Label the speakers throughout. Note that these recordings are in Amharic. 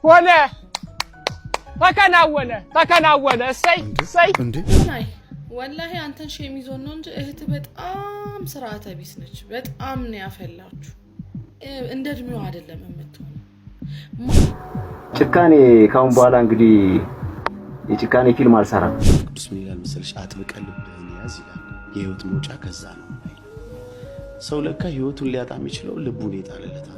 Speaker 1: ሆነ ተከናወነ እሰይ
Speaker 2: እንዴ
Speaker 3: ወላሂ አንተን ሸሚዞን ነው እንጂ እህት በጣም ስርዓተ ቢስ ነች በጣም ነው ያፈላችሁ እንደ እድሜው አይደለም የምትሆነው
Speaker 4: ጭካኔ ካሁን በኋላ እንግዲህ የጭካኔ ፊልም አልሰራም
Speaker 5: ቅዱስ ምን ይላል መሰለሽ አጥብቀህ ልብህን ያዝ ይላል የህይወት መውጫ ከዛ ነው ሰው ለካ ህይወቱን ሊያጣ የሚችለው ልቡን ይጣለለታል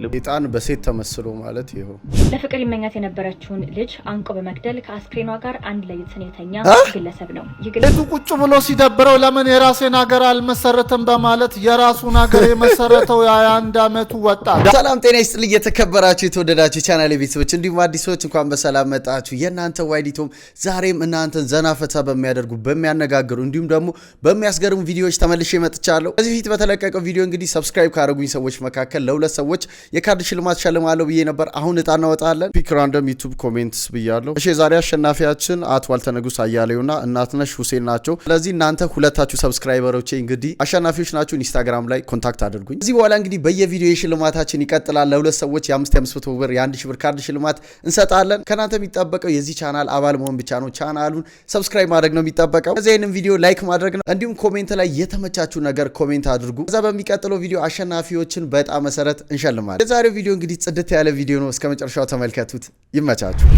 Speaker 2: ሌጣን በሴት ተመስሎ ማለት ይሄው
Speaker 6: ለፍቅር ይመኛት የነበረችውን ልጅ አንቆ በመግደል ከአስክሬኗ ጋር አንድ ላይ የተኛ ግለሰብ ነው
Speaker 7: ይግለቱ ቁጭ ብሎ ሲደብረው ለምን የራሴን ሀገር አልመሰረተም በማለት የራሱን ሀገር የመሰረተው ያ1 አመቱ ወጣት
Speaker 8: ሰላም ጤና ይስጥልኝ የተከበራችሁ የተወደዳችሁ ቻናሌ ቤተሰቦች እንዲሁም አዲሶች እንኳን በሰላም መጣችሁ የናንተ ዋይዲቶም ዛሬም እናንተን ዘናፈታ በሚያደርጉ በሚያነጋግሩ እንዲሁም ደግሞ በሚያስገርሙ ቪዲዮዎች ተመልሼ መጥቻለሁ ከዚህ ፊት በተለቀቀው ቪዲዮ እንግዲህ ሰብስክራይብ ካደረጉኝ ሰዎች መካከል ለሁለት ሰዎች የካርድ ሽልማት ሸልማለሁ ብዬ ነበር አሁን እጣ እናወጣለን ፒክ ራንደም ዩቲዩብ ኮሜንትስ ብያለሁ እሺ ዛሬ አሸናፊያችን አቶ ዋልተነጉስ አያሌውና እናትነሽ ሁሴን ናቸው ስለዚህ እናንተ ሁለታችሁ ሰብስክራይበሮቼ እንግዲህ አሸናፊዎች ናችሁ ኢንስታግራም ላይ ኮንታክት አድርጉኝ እዚህ በኋላ እንግዲህ በየቪዲዮ የሽልማታችን ይቀጥላል ለሁለት ሰዎች የ500 ብር የ1000 ብር ካርድ ሽልማት እንሰጣለን ከናንተ የሚጠበቀው የዚህ ቻናል አባል መሆን ብቻ ነው ቻናሉን ሰብስክራይብ ማድረግ ነው የሚጠበቀው ከዚህንም ቪዲዮ ላይክ ማድረግ ነው እንዲሁም ኮሜንት ላይ የተመቻችሁ ነገር ኮሜንት አድርጉ ከዛ በሚቀጥለው ቪዲዮ አሸናፊዎችን በጣም መሰረት እንሸልማለን የዛሬው ቪዲዮ እንግዲህ ጽድት ያለ ቪዲዮ ነው እስከመጨረሻው ተመልከቱት ይመቻችሁ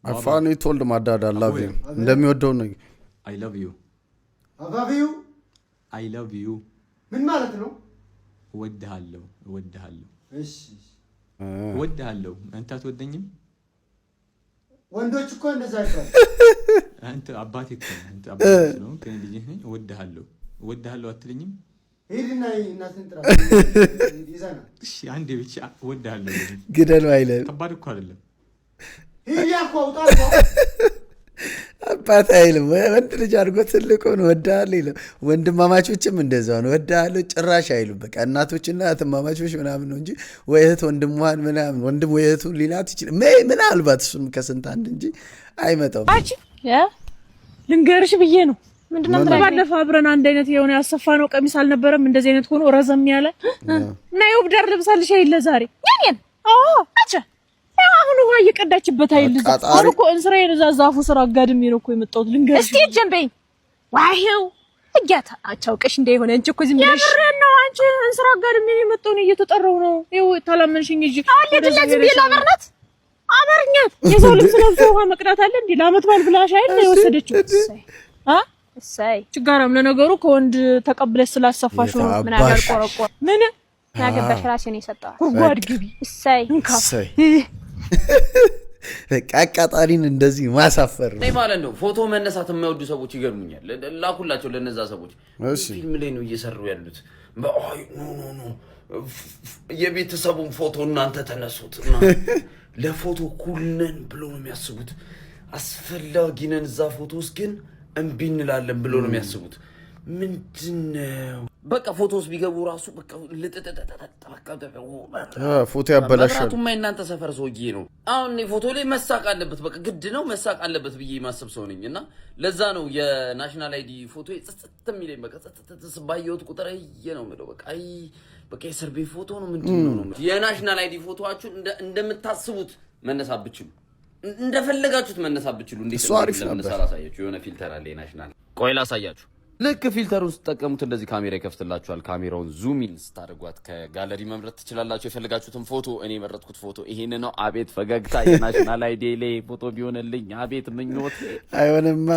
Speaker 8: አፋኒ ቶልድ ማዳዳ ላቭ ዩ እንደሚወደው ነው
Speaker 9: I love you I love you
Speaker 7: ምን ማለት ነው
Speaker 9: እወድሃለሁ
Speaker 7: እሺ
Speaker 9: እወድሃለሁ አንተ አትወደኝም
Speaker 7: ወንዶች እኮ እንደዛ አይባል
Speaker 9: አንተ አባቴ ነው ከኔ ልጅ ነኝ እወድሃለሁ አትለኝም
Speaker 7: ሄድና እናትን ጥራ ይዘና
Speaker 9: እሺ አንዴ ብቻ እወድሃለሁ
Speaker 8: ግደሉ አይለም
Speaker 9: ከባድ እኮ አይደለም
Speaker 7: ሄድ ያልኩህ አውጣ
Speaker 8: አባት አይልም ወንድ ልጅ አድርጎ ትልቁ ነው እወድሃለሁ ይላል ወንድማማቾችም እንደዛው ነው እወድሃለሁ ጭራሽ አይሉም በቃ እናቶችና እህትማማቾች ምናምን ነው እንጂ ወይ እህት ወንድሟን ምናምን ወንድም ወይ እህቱ ሊላት ይችላል ምናልባት እሱም ከስንት አንድ እንጂ አይመጣም
Speaker 3: አቺ ልንገርሽ ብዬ ነው ምንድነው ባለፈው አብረን አንድ አይነት የሆነ ያሰፋነው ቀሚስ አልነበረም እንደዚህ አይነት ሆኖ ረዘም ያለ እና ይወብደር ልብሳልሽ አይለ ዛሬ ያኔን አቻ አሁን ውሃ እየቀዳችበት አይልዝ አሁን እኮ እንስራዬን እዛ ዛፉ ስራ አጋድሜ ነው እኮ የመጣሁት ልንገርሽ እስቲ ጀምበኝ ዋሄው እያታ አቻውቀሽ እንደሆነ እንጂ እኮ ዝም ብለሽ ነው አንቺ እንስራ አጋድሜ ነው የመጣው ነው እየተጠራው ነው ይው ታላመንሽኝ እንጂ አሁን ለዚህ ቢላ በርናት አበርኛት የሰው ልብስ ለብሶ ውሃ መቅዳት አለ እንዴ ላመት ባል ብላሽ አይደል የወሰደችው እሰይ ችጋራም ለነገሩ ከወንድ ተቀብለሽ ስላሰፋሽ ነው ምን አልቆረቆረ ምን ያገባሽ ራስሽ ነው የሰጣው ጉርጓድ ግቢ እሰይ
Speaker 8: አቃጣሪን እንደዚህ ማሳፈር
Speaker 10: ነው ማለት ነው ፎቶ መነሳት የማይወዱ ሰዎች ይገርሙኛል ላኩላቸው ለነዛ ሰዎች ፊልም ላይ ነው እየሰሩ ያሉት በአይ ኖ የቤተሰቡን ፎቶ እናንተ ተነሱት ለፎቶ ኩልነን ብሎ ነው የሚያስቡት አስፈላጊ ነን እዛ ፎቶስ ግን እንቢ እንላለን ብሎ ነው የሚያስቡት ምንድነው በቃ ፎቶስ ቢገቡ ራሱ በቃ
Speaker 8: ፎቶ ያበላሻል
Speaker 10: በራቱ ማይናንተ ሰፈር ሰውዬ ነው አሁን ፎቶ ላይ መሳቅ አለበት በቃ ግድ ነው መሳቅ አለበት ብዬ ማሰብ ሰው ነኝና ለዛ ነው የናሽናል አይዲ ፎቶ ጽጽት የሚለኝ በቃ ጽጽት ባየሁት ቁጥር ነው የምለው በቃ የሰርቤ ፎቶ ነው ምንድነው ነው የናሽናል አይዲ ፎቶአችሁ እንደምታስቡት መነሳት ብቻሉ እንደፈለጋችሁት መነሳት ብቻሉ እንዴት ነው ለምሳላሳያችሁ የሆነ ፊልተር አለ ናሽናል ቆይ ላሳያችሁ ልክ ፊልተሩን ተጠቀሙት እንደዚህ ካሜራ ይከፍትላችኋል ካሜራውን ዙም ኢን ስታደርጓት ከጋለሪ መምረጥ ትችላላችሁ የፈለጋችሁትን ፎቶ እኔ መረጥኩት ፎቶ ይሄን ነው አቤት ፈገግታ የናሽናል አይዲ ላይ ፎቶ ቢሆንልኝ አቤት ምኞት
Speaker 8: አይሆንማ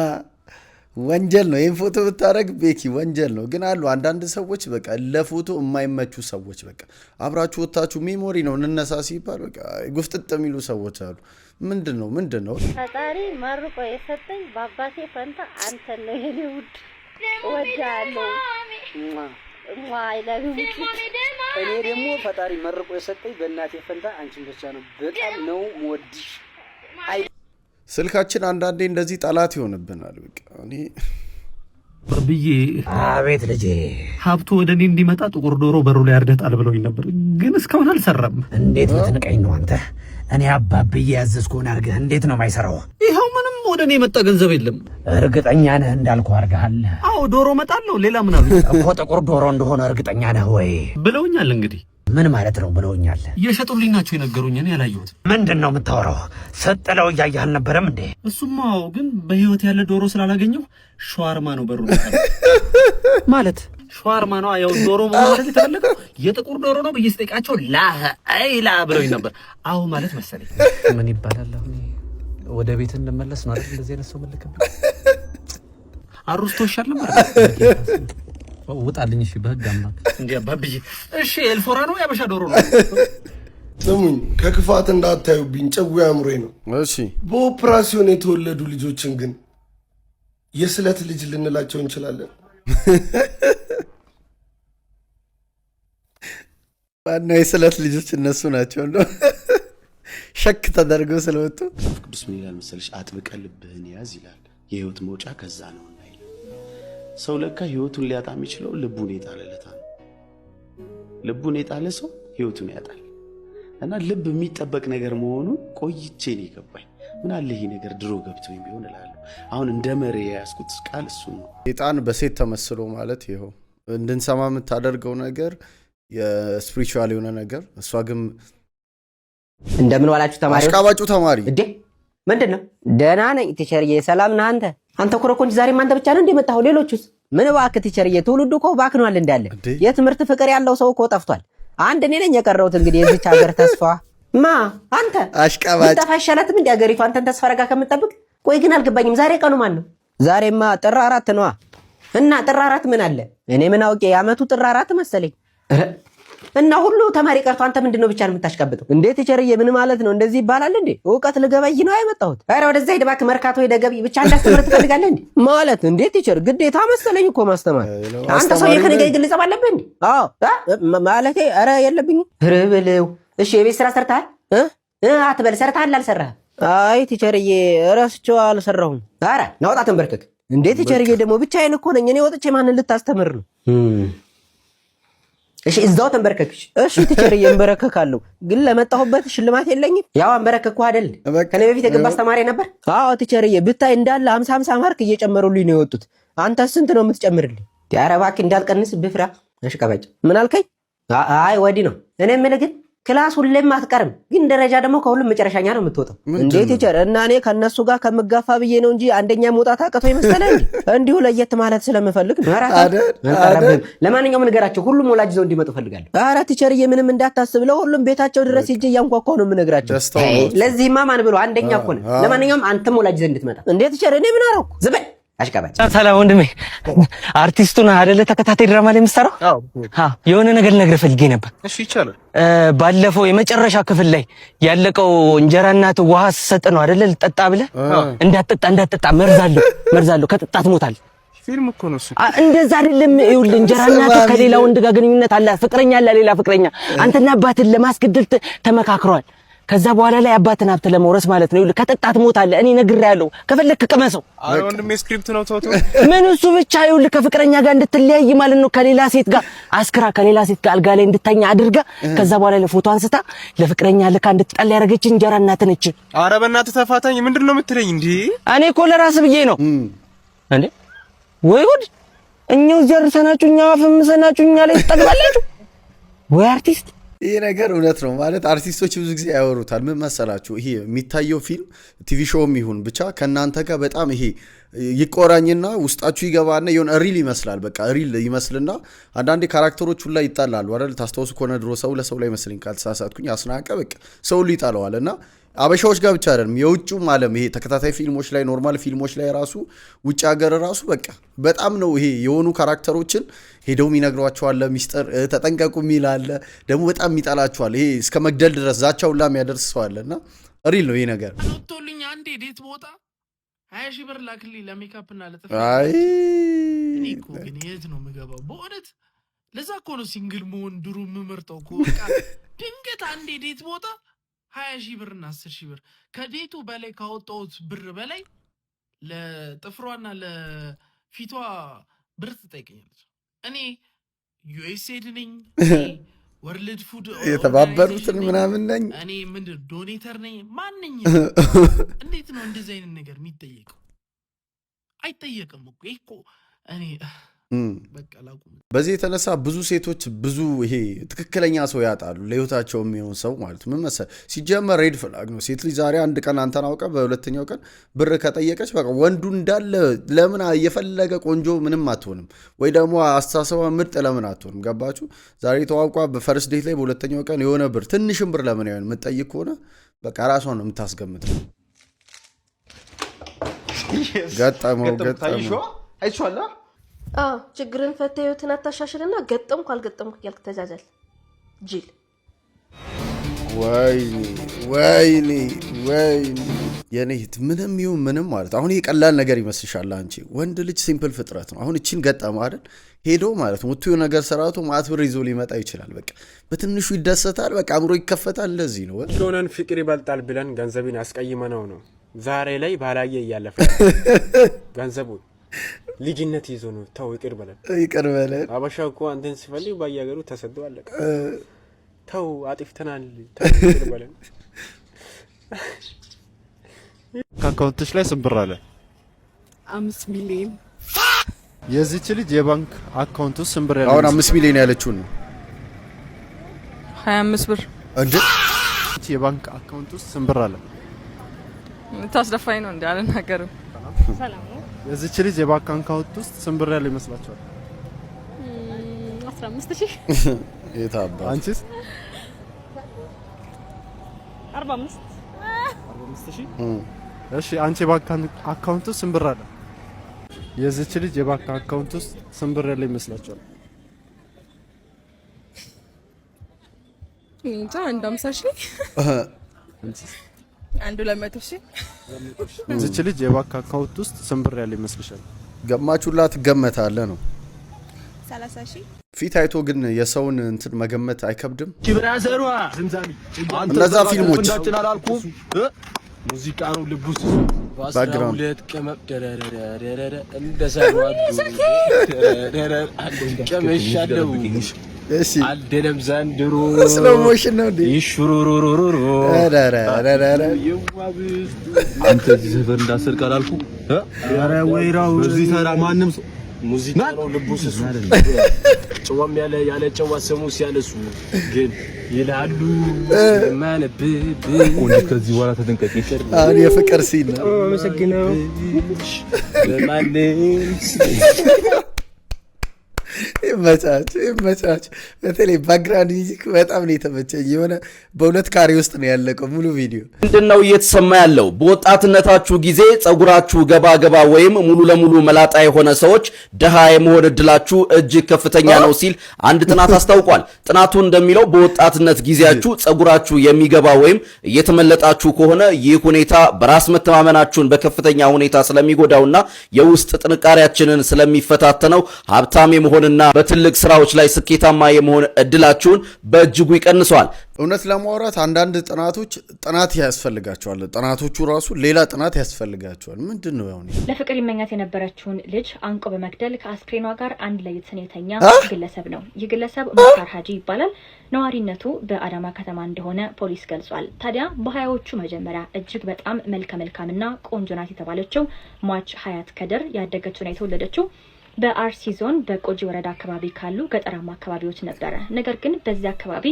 Speaker 8: ወንጀል ነው ይሄን ፎቶ ብታረግ ቤኪ ወንጀል ነው ግን አሉ አንዳንድ ሰዎች በቃ ለፎቶ የማይመቹ ሰዎች በቃ አብራችሁ ወጣችሁ ሜሞሪ ነው እንነሳ ሲባል በቃ ጉፍጥጥ የሚሉ ሰዎች አሉ ምንድነው
Speaker 11: ፈጣሪ መርቆ የሰጠኝ ባባቴ ፈንታ አንተ ነው የኔ ውድ ወዳለው ለቢው
Speaker 4: እኔ ደግሞ ፈጣሪ መርቆ የሰጠኝ በእናቴ ፈንታ አንቺን ብቻ ነው በጣም ነው ሞድሽ
Speaker 8: ስልካችን አንዳንዴ እንደዚህ ጠላት ይሆንብናል በቃ እኔ
Speaker 5: ብዬ
Speaker 4: አቤት ልጄ
Speaker 5: ሀብቱ ወደኔ እንዲመጣ ጥቁር ዶሮ በሩ ላይ አርደጣል ብለውኝ ነበር ግን እስካሁን አልሰራም
Speaker 4: እንዴት ልትንቀኝ ነው አንተ እኔ አባብዬ ያዘዝኩን አርገህ እንዴት ነው ማይሰራው
Speaker 5: ይሄው ምንም ወደኔ የመጣ ገንዘብ የለም
Speaker 4: እርግጠኛ ነህ እንዳልኩ አርጋሃል
Speaker 5: አዎ ዶሮ መጣለው ሌላ ምን አሉ
Speaker 4: እኮ ጥቁር ዶሮ እንደሆነ እርግጠኛ ነህ ወይ
Speaker 5: ብለውኛል እንግዲህ
Speaker 12: ምን ማለት ነው ብለውኛል።
Speaker 13: እየሸጡልኝ ናቸው የነገሩኝ። እኔ ያላየሁት።
Speaker 12: ምንድነው የምታወራው? ሰጥለው እያየህ አልነበረም እንዴ?
Speaker 13: እሱማው ግን በህይወት ያለ ዶሮ ስላላገኘው ሸዋርማ ነው በሩ
Speaker 12: ማለት
Speaker 13: ሸዋርማ ነው። ያው ዶሮ ማለት የተፈለገው የጥቁር ዶሮ ነው ብዬ ስጠይቃቸው ላ ብለውኝ ነበር። አሁን ማለት መሰለኝ
Speaker 14: ምን ይባላል? አሁን ወደ ቤት እንመለስ ነው አይደል? እንደዚህ አይነት ሰው መልከብ
Speaker 13: አሩስቶ ይሻል ነበር።
Speaker 14: ውጣልኝ። እሺ በህግ አምላክ
Speaker 13: እንዴ አባብዬ። እሺ ኤልፎራ ነው ያበሻ ዶሮ ነው።
Speaker 15: ስሙኝ፣ ከክፋት እንዳታዩብኝ፣ ጨው ያምሮኝ ነው።
Speaker 2: እሺ
Speaker 15: በኦፕራሲዮን የተወለዱ ልጆችን ግን የስለት ልጅ ልንላቸው እንችላለን።
Speaker 2: ዋናው የስለት ልጆች እነሱ ናቸው። እንደው ሸክ ተደርገው ስለወጡ
Speaker 5: ቅዱስ ምን ይላል መሰለሽ? አጥብቀህ ልብህን ያዝ ይላል። የህይወት መውጫ ከዛ ነው እና ይላል። ሰው ለካ ህይወቱን ሊያጣ የሚችለው ልቡን የጣለለታ ነው። ልቡን የጣለ ሰው ህይወቱን ያጣል። እና ልብ የሚጠበቅ ነገር መሆኑን ቆይቼ ነው የገባኝ። ምን አለ ይሄ ነገር ድሮ ገብቶኝ ቢሆን እላለሁ። አሁን እንደ መሪ ያስኩት ቃል እሱ ነው።
Speaker 2: ሴጣን በሴት ተመስሎ ማለት ይሄው እንድንሰማ የምታደርገው ነገር የስፒሪቹዋል የሆነ ነገር። እሷ ግን
Speaker 16: እንደምን ዋላችሁ ተማሪዎች?
Speaker 2: አሽቃባጩ ተማሪ
Speaker 16: እንዴ ምንድነው? ደህና ነኝ ቲቸርዬ። ሰላም ነህ አንተ? አንተ ኮረኮንጅ ዛሬ አንተ ብቻ ነው እንደመጣው? ሌሎቹስ? ምን እባክህ ቲቸርዬ፣ ትውልዱ እኮ ባክኗል እንዳለ። የትምህርት ፍቅር ያለው ሰው እኮ ጠፍቷል። አንድ እኔ ነኝ የቀረሁት እንግዲህ የዚች ሀገር ተስፋ። ማ አንተ?
Speaker 2: አሽቃባጭ
Speaker 16: ተፋሻላትም እንደ ሀገሪቱ አንተን ተስፋ ረጋ ከምትጠብቅ። ቆይ ግን አልገባኝም። ዛሬ ቀኑ ማን ነው? ዛሬማ ጥር 4 ነው። እና ጥር 4 ምን አለ? እኔ ምን አውቄ? የዓመቱ ጥር 4 መሰለኝ። እና ሁሉ ተማሪ ቀርቶ አንተ ምንድነው ብቻ ነው የምታሽቀብጠው? እንዴት ቲቸርዬ ምን ማለት ነው? እንደዚህ ይባላል እንዴ? ዕውቀት ልገበይ ነው አይመጣሁት። ኧረ ወደዛ ሂድ እባክህ፣ መርካቶ ሄደህ ገቢ ብቻ እንዳስተምር ትፈልጋለህ እንዴ? ማለት እንዴት ቲቸር ግዴታ መሰለኝ እኮ ማስተማር። አንተ ሰው የከነገ ግልጽ አለብህ እንዴ? አዎ ማለቴ ኧረ የለብኝም። ርብለው እሺ፣ የቤት ስራ ሰርተሃል? አትበል ሰርተሃል አልሰራህም? አይ ቲቸርዬ እረስቼው አልሰራሁም። ኧረ ናውጣ ተንበርከክ። እንዴት ቲቸርዬ ደግሞ ብቻዬን እኮ ነኝ። እኔ ወጥቼ ማንን ልታስተምር ነው? እሺ እዛው ተንበርከክሽ። እሺ ቲቸርዬ እንበረከካለሁ፣ ግን ለመጣሁበት ሽልማት የለኝም። ያው አንበረከኩ አይደል? ከኔ በፊት የገባ አስተማሪ ነበር። አዎ ቲቸርዬ ብታይ እንዳለ 50 ማርክ እየጨመሩልኝ ነው የወጡት። አንተ ስንት ነው የምትጨምርልኝ? ኧረ እባክህ እንዳልቀንስ ብፍራ። አሽቃባጭ ምን አልከኝ? አይ ወዲህ ነው። እኔ የምልህ ግን ክላስ ሁሌም አትቀርም፣ ግን ደረጃ ደግሞ ከሁሉም መጨረሻኛ ነው የምትወጣው። እንዴት ቲቸር? እና እኔ ከነሱ ጋር ከምጋፋ ብዬ ነው እንጂ አንደኛ መውጣት አቅቶ ይመስላል እንዴ? እንዲሁ ለየት ማለት ስለምፈልግ ነው። ለማንኛውም ንገራቸው፣ ሁሉም ወላጅ ዘው እንዲመጡ ፈልጋለሁ። ኧረ ቲቸርዬ ምንም እንዳታስብ፣ ለሁሉም ቤታቸው ድረስ ሂጅ እያንኳኳሁ ነው የምነግራቸው። ለዚህማ ማን ብሎ አንደኛ እኮ ነው። ለማንኛውም አንተም ወላጅ ዘው እንድትመጣ። እንዴት ቲቸር? እኔ ምን አደረኩ? ዝበል አሽቃባጭ።
Speaker 12: ሰላም ወንድሜ፣ አርቲስቱን አይደለ ተከታታይ ድራማ ላይ የምትሰራው? አዎ። የሆነ ነገር ልነግርህ ፈልጌ ነበር።
Speaker 1: እሺ ይቻላል።
Speaker 12: ባለፈው የመጨረሻ ክፍል ላይ ያለቀው እንጀራ እናት ውሃ ሰጥ ነው አይደለ? ልጠጣ ብለህ እንዳትጠጣ መርዛለሁ ከጠጣ ትሞታለህ።
Speaker 1: ፊልም እኮ ነው እሱ።
Speaker 12: እንደዛ አይደለም። ይኸውልህ እንጀራ እናት ከሌላ ወንድ ጋር ግንኙነት አለ፣ ፍቅረኛ አለ፣ ሌላ ፍቅረኛ። አንተና አባትን ለማስገደል ተመካክረዋል። ከዛ በኋላ ላይ አባትን ሀብት ለመውረስ ማለት ነው። ይኸውልህ ከጠጣት ሞታለህ። እኔ ነግሬሃለሁ፣ ከፈለክ ቅመሰው።
Speaker 1: አይ ወንድሜ ስክሪፕት ነው ተውቶ።
Speaker 12: ምን እሱ ብቻ ይኸውልህ ከፍቅረኛ ጋር እንድትለያይ ማለት ነው። ከሌላ ሴት ጋር አስክራ ከሌላ ሴት ጋር አልጋ ላይ እንድተኛ አድርጋ ከዛ በኋላ ለፎቶ አንስታ ለፍቅረኛ ልካ እንድትጠላ ያደረገች እንጀራ እናት ነች።
Speaker 1: ኧረ በእናትህ ተፋታኝ። ምንድነው የምትለኝ እንዴ?
Speaker 12: እኔ እኮ ለራስህ ብዬ ነው እንዴ። ወይ ጉድ! እኛው ዘርሰናችሁ እኛው አፈምሰናችሁ እኛ ላይ ትጠግባላችሁ ወይ አርቲስት።
Speaker 2: ይሄ ነገር እውነት ነው ማለት አርቲስቶች ብዙ ጊዜ ያወሩታል። ምን መሰላችሁ? ይሄ የሚታየው ፊልም ቲቪ ሾውም ይሁን ብቻ ከእናንተ ጋር በጣም ይሄ ይቆራኝና ውስጣችሁ ይገባና የሆነ ሪል ይመስላል። በቃ ሪል ይመስልና አንዳንዴ ካራክተሮቹ ላይ ይጣላሉ አይደል? ታስታውሱ ከሆነ ድሮ ሰው ለሰው ላይ መስለኝ ካልተሳሳትኩኝ አስናቀ በቃ ሰው ሁሉ ይጣለዋል። እና አበሻዎች ጋር ብቻ አይደለም የውጭም ዓለም ይሄ ተከታታይ ፊልሞች ላይ ኖርማል ፊልሞች ላይ ራሱ ውጭ ሀገር ራሱ በቃ በጣም ነው ይሄ የሆኑ ካራክተሮችን ሄደውም ይነግሯቸዋል። ሚስጥር ተጠንቀቁ የሚል አለ፣ ደግሞ በጣም ይጣላቸዋል። ይሄ እስከ መግደል ድረስ ዛቻው ሁላ የሚያደርስ ሰው አለና ሪል ነው ይሄ ነገር።
Speaker 17: ወጥቶልኝ አንዴ ዴት ቦታ 20 ሺህ ብር ላክልኝ ለሜካፕ እና ለጥፍር።
Speaker 2: አይ
Speaker 17: እኔ እኮ ግን የት ነው የምገባው በእውነት? ለዛ እኮ ነው ሲንግል መሆን ድሮ የምመርጠው እኮ። በቃ ድንገት አንዴ ዴት ቦታ 20 ሺህ ብር እና 10 ሺህ ብር ከዴቱ በላይ ካወጣሁት ብር በላይ ለጥፍሯና ለፊቷ ብር ትጠይቀኛለች። እኔ ዩኤስኤድ ነኝ፣ ወርልድ ፉድ
Speaker 2: የተባበሩትን ምናምን ነኝ፣
Speaker 17: እኔ ምንድን ዶኔተር ነኝ። ማንኝ እንዴት ነው እንደዚህ አይነት ነገር የሚጠየቀው? አይጠየቅም እኮ ይሄ እኮ እኔ በቃ ላቁም።
Speaker 2: በዚህ የተነሳ ብዙ ሴቶች ብዙ ይሄ ትክክለኛ ሰው ያጣሉ ለህይወታቸው የሚሆን ሰው ማለት ምን መሰለህ ሲጀመር ሬድ ፍላግ ነው ሴት ልጅ ዛሬ አንድ ቀን አንተን አውቃ በሁለተኛው ቀን ብር ከጠየቀች በቃ ወንዱ እንዳለ ለምን የፈለገ ቆንጆ ምንም አትሆንም ወይ ደግሞ አስተሳሰባ ምርጥ ለምን አትሆንም ገባችሁ ዛሬ ተዋውቋ በፈርስት ዴት ላይ በሁለተኛው ቀን የሆነ ብር ትንሽም ብር ለምን ያዩን የምትጠይቅ ከሆነ በቃ ራሷን ነው የምታስገምተው ገጠመው
Speaker 18: አይቻላ
Speaker 19: ችግርን ፈተህ ህይወትን አታሻሽልና ገጠምኩ አልገጠምኩ እያልክ ተጃጃል ጅል
Speaker 2: ወይኔ የኔ ምንም ይሁን ምንም ማለት አሁን ይሄ ቀላል ነገር ይመስልሻል አንቺ ወንድ ልጅ ሲምፕል ፍጥረት ነው አሁን እቺን ገጠመ አይደል ሄዶ ማለት ሙትዩ ነገር ሰራቱ ማትብር ይዞ ሊመጣ ይችላል በቃ በትንሹ ይደሰታል በቃ አምሮ ይከፈታል እንደዚህ ነው
Speaker 1: ሆነን ፍቅር ይበልጣል ብለን ገንዘብን ያስቀይመነው ነው ዛሬ ላይ ባላየ እያለፈ ገንዘቡ ልጅነት ይዞ ነው ተው ይቅር በለን አበሻ እኮ አንተን ሲፈልግ ባያገሩ ተሰዶ አለቀ ተው አጥፍተናል ተው ይቅር በለን
Speaker 20: አካውንትሽ ላይ ስንት ብር አለ
Speaker 3: 5 ሚሊዮን
Speaker 20: የዚች ልጅ የባንክ አካውንት ውስጥ ስንት ብር ያለ
Speaker 2: አሁን 5 ሚሊዮን ያለችው ነው
Speaker 3: 25 ብር
Speaker 2: እንዴ
Speaker 20: የባንክ አካውንት ውስጥ ስንት ብር አለ
Speaker 3: ታስደፋኝ ነው እንዴ አልናገርም ሰላም ነው
Speaker 20: የዚች ልጅ የባንክ አካውንት ውስጥ ስንት ብር ያለ ይመስላችኋል
Speaker 3: 15000
Speaker 2: የታባ
Speaker 20: አንቺስ
Speaker 3: 45000
Speaker 20: እሺ አንቺ የባንክ አካውንት ውስጥ ስንት ብር አለ የዚች ልጅ የባንክ አካውንት ውስጥ ስንት ብር ያለ ይመስላችኋል
Speaker 3: እንጃ 150,000
Speaker 20: አንቺስ
Speaker 3: አንዱ 200,000
Speaker 20: እዚች ልጅ የባንክ አካውንት ውስጥ ስንት ብር ያለ ይመስልሻል
Speaker 2: ገማቹላ ትገመታለ ነው
Speaker 3: 30,000
Speaker 2: ፊት አይቶ ግን የሰውን እንትን መገመት አይከብድም
Speaker 13: ብራዘሯ ዝምዛሚ
Speaker 2: እነዛ ፊልሞች
Speaker 13: ሙዚቃ ነው ልቡስ
Speaker 2: ባክግራውንድ
Speaker 13: ቀመብ ደረረረረ እንደሰሩ ቀመሻለው
Speaker 2: እሺ
Speaker 13: አልደለም ዘንድሮ
Speaker 2: ስሎ ሞሽን ነው እንዴ
Speaker 13: ይሽሩሩሩሩ
Speaker 2: ደረረረረ
Speaker 13: አንተ ዘፈር እንዳሰር ቃልኩ ኧረ ወይራው እዚህ ተራ ማንም ሙዚቃ ነው ልቡስ እሱ ጨዋም ያለ ጨዋ ሰሙ ሲያለሱ ግን ይላሉ ማነብ ወንድ ከዚህ በኋላ ተጠንቀቂ ይችላል
Speaker 2: አሁን የፍቅር ሲል ነው
Speaker 13: አመሰግናለሁ ለማንም
Speaker 2: ይመቻች በተለይ ባክግራውንድ ሚውዚክ በጣም ነው የተመቸኝ የሆነ በሁለት ካሬ ውስጥ ነው ያለቀው ሙሉ ቪዲዮ
Speaker 10: ምንድነው እየተሰማ ያለው በወጣትነታችሁ ጊዜ ጸጉራችሁ ገባ ወይም ሙሉ ለሙሉ መላጣ የሆነ ሰዎች ደሃ የመሆን እድላችሁ እጅግ ከፍተኛ ነው ሲል አንድ ጥናት አስታውቋል ጥናቱ እንደሚለው በወጣትነት ጊዜያችሁ ጸጉራችሁ የሚገባ ወይም እየተመለጣችሁ ከሆነ ይህ ሁኔታ በራስ መተማመናችሁን በከፍተኛ ሁኔታ ስለሚጎዳውና የውስጥ ጥንካሬያችንን ስለሚፈታተነው ሀብታም የመሆን እና በትልቅ ስራዎች ላይ ስኬታማ የመሆን እድላችሁን በእጅጉ ይቀንሷል
Speaker 2: እውነት ለማውራት አንዳንድ ጥናት ያስፈልጋቸዋል ጥናቶቹ ራሱ ሌላ ጥናት ያስፈልጋቸዋል ምንድነው ያው
Speaker 6: ለፍቅር ይመኛት የነበረችውን ልጅ አንቆ በመግደል ከአስክሬኗ ጋር አንድ ላይ የተኛ ግለሰብ ነው ይህ ግለሰብ ሙክታር ሀጂ ይባላል ነዋሪነቱ በአዳማ ከተማ እንደሆነ ፖሊስ ገልጿል ታዲያ በሃያዎቹ መጀመሪያ እጅግ በጣም መልካምና ቆንጆ ናት የተባለችው ሟች ሀያት ከድር ያደገችውና የተወለደችው በአርሲ ዞን በቆጂ ወረዳ አካባቢ ካሉ ገጠራማ አካባቢዎች ነበር ነገር ግን በዚህ አካባቢ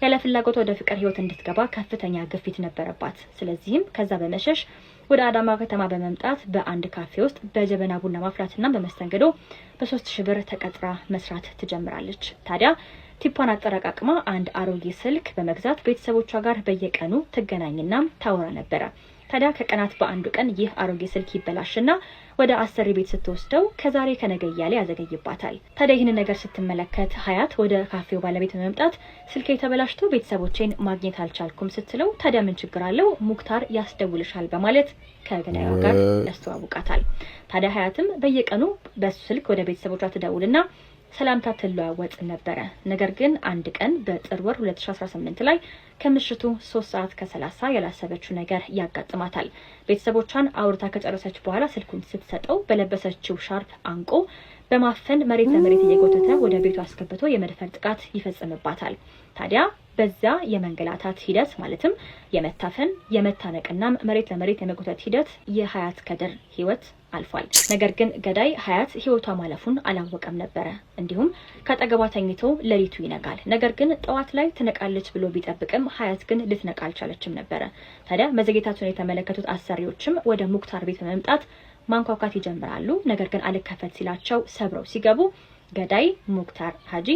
Speaker 6: ያለ ፍላጎት ወደ ፍቅር ህይወት እንድትገባ ከፍተኛ ግፊት ነበረባት ስለዚህም ከዛ በመሸሽ ወደ አዳማ ከተማ በመምጣት በአንድ ካፌ ውስጥ በጀበና ቡና ማፍላትና በመስተንግዶ በ3000 ብር ተቀጥራ መስራት ትጀምራለች ታዲያ ቲፖን አጠራቃቅማ አንድ አሮጌ ስልክ በመግዛት ቤተሰቦቿ ጋር በየቀኑ ትገናኝና ታወራ ነበር ታዲያ ከቀናት በአንዱ ቀን ይህ አሮጌ ስልክ ይበላሽና ወደ አሰሪ ቤት ስትወስደው ከዛሬ ከነገ ያለ ያዘገይባታል ታዲያ ይህን ነገር ስትመለከት ሀያት ወደ ካፌው ባለቤት በመምጣት ስልኬ ተበላሽቶ ቤተሰቦቼን ማግኘት አልቻልኩም ስትለው ታዲያ ምን ችግር አለው ሙክታር ያስደውልሻል በማለት ከገዳዩ ጋር ያስተዋውቃታል ታዲያ ሀያትም በየቀኑ በስልክ ወደ ቤተሰቦቿ ትደውልና ሰላምታ ትለዋወጥ ነበር ነገር ግን አንድ ቀን በጥር ወር 2018 ላይ ከምሽቱ 3:30 ያላሰበችው ነገር ያጋጥማታል ቤተሰቦቿን አውርታ ከጨረሰች በኋላ ስልኩን ስትሰጠው በለበሰችው ሻርፕ አንቆ በማፈን መሬት ለመሬት እየጎተተ ወደ ቤቱ አስገብቶ የመድፈር ጥቃት ይፈጽምባታል ታዲያ በዛ የመንገላታት ሂደት ማለትም የመታፈን የመታነቅና መሬት ለመሬት የመጎተት ሂደት የሀያት ከድር ህይወት አልፏል። ነገር ግን ገዳይ ሀያት ህይወቷ ማለፉን አላወቀም ነበር። እንዲሁም ከአጠገቧ ተኝቶ ሌሊቱ ይነጋል። ነገር ግን ጠዋት ላይ ትነቃለች ብሎ ቢጠብቅም ሀያት ግን ልትነቃ አልቻለችም ነበር። ታዲያ መዘግየታቸውን የተመለከቱት አሰሪዎችም ወደ ሙክታር ቤት በመምጣት ማንኳኳት ይጀምራሉ። ነገር ግን አልከፈት ሲላቸው ሰብረው ሲገቡ ገዳይ ሙክታር ሀጂ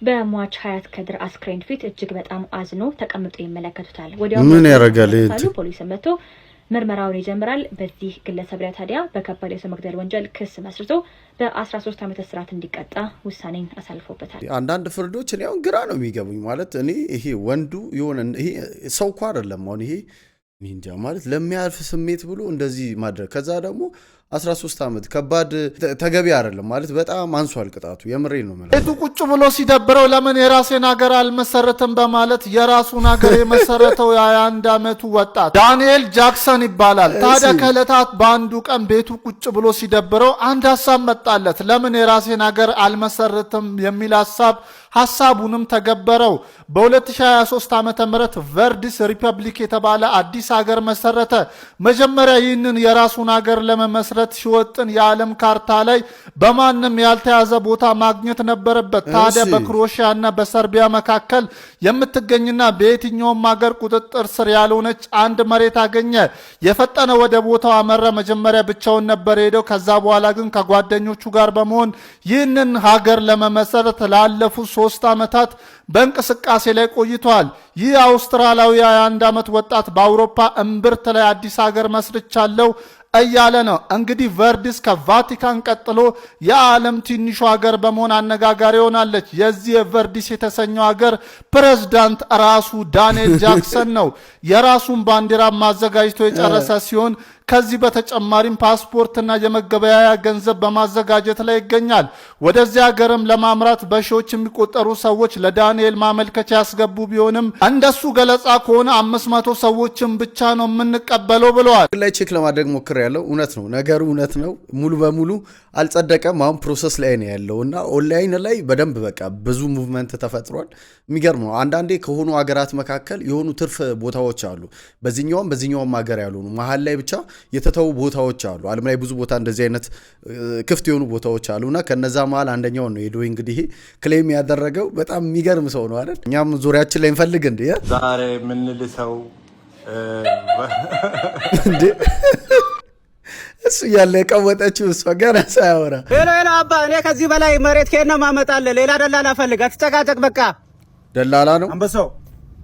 Speaker 6: በሟች ሀያት ከድር አስክሬን ፊት እጅግ በጣም አዝኖ ተቀምጦ ይመለከቱታል። ወዲያው
Speaker 2: ምን ያረጋል?
Speaker 6: ፖሊስ መጥቶ ምርመራውን ይጀምራል። በዚህ ግለሰብ ላይ ታዲያ በከባድ የሰው መግደል ወንጀል ክስ መስርቶ በ13 ዓመት እስራት እንዲቀጣ ውሳኔን አሳልፎበታል።
Speaker 2: አንዳንድ ፍርዶች እኔ አሁን ግራ ነው የሚገቡኝ። ማለት እኔ ይሄ ወንዱ የሆነ ይሄ ሰው እኮ አይደለም። አሁን ይሄ እንጃ ማለት ለሚያልፍ ስሜት ብሎ እንደዚህ ማድረግ ከዛ ደግሞ 13 ዓመት ከባድ ተገቢ አይደለም ማለት በጣም አንሷል ቅጣቱ። የምሬ ነው ማለት
Speaker 7: ቤቱ ቁጭ ብሎ ሲደብረው ለምን የራሴን ሀገር አልመሰረትም በማለት የራሱን ሀገር የመሰረተው የ21 ዓመቱ ወጣት ዳንኤል ጃክሰን ይባላል። ታዲያ ከዕለታት በአንዱ ቀን ቤቱ ቁጭ ብሎ ሲደብረው አንድ ሀሳብ መጣለት። ለምን የራሴን ሀገር አልመሰረትም የሚል ሀሳቡንም ተገበረው። በ2023 ዓመተ ምህረት ቨርዲስ ሪፐብሊክ የተባለ አዲስ ሀገር መሰረተ። መጀመሪያ ይህንን የራሱን ሀገር ለመመስረት ሲወጥን የዓለም ካርታ ላይ በማንም ያልተያዘ ቦታ ማግኘት ነበረበት። ታዲያ በክሮኤሺያና በሰርቢያ መካከል የምትገኝና በየትኛውም ሀገር ቁጥጥር ስር ያልሆነች አንድ መሬት አገኘ። የፈጠነ ወደ ቦታው አመራ። መጀመሪያ ብቻውን ነበር ሄደው። ከዛ በኋላ ግን ከጓደኞቹ ጋር በመሆን ይህንን ሀገር ለመመሰረት ላለፉት 3 ዓመታት በእንቅስቃሴ ላይ ቆይቷል። ይህ አውስትራሊያዊ 21 ዓመት ወጣት በአውሮፓ እምብርት ላይ አዲስ ሀገር መስርቻለሁ እያለ ነው። እንግዲህ ቨርዲስ ከቫቲካን ቀጥሎ የዓለም ትንሹ ሀገር በመሆን አነጋጋሪ ሆናለች። የዚህ ቨርዲስ የተሰኘው ሀገር ፕሬዝዳንት ራሱ ዳንኤል ጃክሰን ነው። የራሱን ባንዲራ ማዘጋጅቶ የጨረሰ ሲሆን ከዚህ በተጨማሪም ፓስፖርትና የመገበያያ ገንዘብ በማዘጋጀት ላይ ይገኛል። ወደዚህ ሀገርም ለማምራት በሺዎች የሚቆጠሩ ሰዎች ለዳንኤል ማመልከቻ ያስገቡ ቢሆንም እንደሱ ገለጻ ከሆነ 500 ሰዎችን ብቻ ነው የምንቀበለው ብለዋል።
Speaker 2: ላይ ቼክ ለማድረግ ሞክሬያለሁ። እውነት ነው ነገሩ፣ እውነት ነው። ሙሉ በሙሉ አልጸደቀም። አሁን ፕሮሰስ ላይ ነው ያለውና ኦንላይን ላይ በደንብ በቃ ብዙ ሙቭመንት ተፈጥሯል። የሚገርም ነው። አንዳንዴ ከሆኑ ሀገራት መካከል የሆኑ ትርፍ ቦታዎች አሉ። በዚህኛውም ሀገር ያልሆኑ መሀል ላይ ብቻ የተተው ቦታዎች አሉ። ዓለም ላይ ብዙ ቦታ እንደዚህ አይነት ክፍት የሆኑ ቦታዎች አሉና ከነዛ መሀል አንደኛው ነው ሄዶ እንግዲህ ክሌም ያደረገው። በጣም የሚገርም ሰው ነው አይደል? እኛም ዙሪያችን ላይ እንፈልግ እንዴ
Speaker 18: ዛሬ ምን ልሰው
Speaker 2: እንዴ እሱ ያለ ቀወጠችው እሷ ገና ሳያወራ
Speaker 12: ሄሎ አባ እኔ ከዚህ በላይ መሬት ከየት ነው ማመጣልህ? ሌላ ደላላ ፈልግ፣ አትጨቃጨቅ። በቃ
Speaker 2: ደላላ ነው
Speaker 18: አንበሳው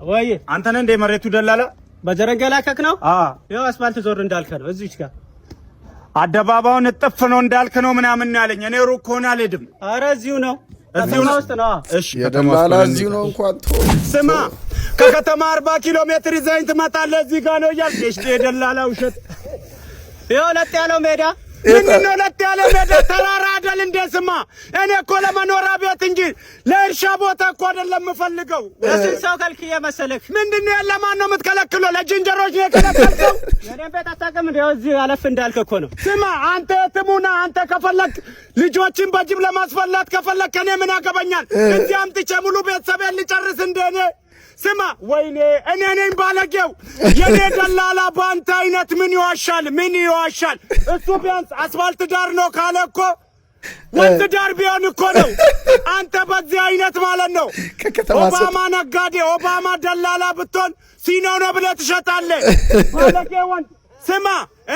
Speaker 18: ወይ አንተ ነህ እንደ መሬቱ ደላላ?
Speaker 12: በጀረንገላ ከክ ነው። ያው አስፋልት ዞር እንዳልከ ነው። እዚች ጋር
Speaker 18: አደባባውን እጥፍ ነው እንዳልከ ነው ምናምን ያለኝ። እኔ ሩቅ ከሆነ አልሄድም።
Speaker 12: ኧረ እዚሁ ነው፣ እዚሁ ውስጥ ነው።
Speaker 18: እሺ
Speaker 2: የደላላ እዚሁ ነው። እንኳን
Speaker 18: ስማ ከከተማ 40 ኪሎ ሜትር ይዘኝ ትመጣለህ። እዚህ ጋር ነው እያልክ እሺ የደላላ ውሸት።
Speaker 12: ይኸው ለጥ ያለው ሜዳ
Speaker 18: ምንድነው? ለጥ ያለው ሜዳ ተራራ አይደል እንዴ? ስማ እኔ እኮ ለመኖሪያ ቤት እንጂ ለእርሻ ቦታ እኮ አይደለም የምፈልገው።
Speaker 12: ለስንት ሰው ከልክዬ መሰለክ?
Speaker 18: ምንድነው? ለማን ነው የምትከለክለው? ለጅንጀሮች ነው የከለከልከው?
Speaker 12: የኔን ቤት አታውቅም እንዴ? እዚህ አለፍ እንዳልክ እኮ ነው።
Speaker 18: ስማ አንተ የትሙና አንተ ከፈለክ ልጆችን በጅብ ለማስፈላት ከፈለክ እኔ ምን ያገባኛል? እዚህ አምጥቼ ሙሉ ቤተሰቤን ልጨርስ እንደ እኔ? ስማ ወይኔ እኔ ነኝ ባለጌው። የኔ ደላላ በአንተ አይነት ምን ይዋሻል? ምን ይዋሻል? እሱ ቢያንስ አስፋልት ዳር ነው ካለ እኮ ወንዝ ዳር ቢሆን እኮ ነው። አንተ በዚህ አይነት ማለት ነው ኦባማ ነጋዴ፣ ኦባማ ደላላ ብትሆን ሲኖ ነው ብለህ ትሸጣለህ። ባለጌ ወንድ። ስማ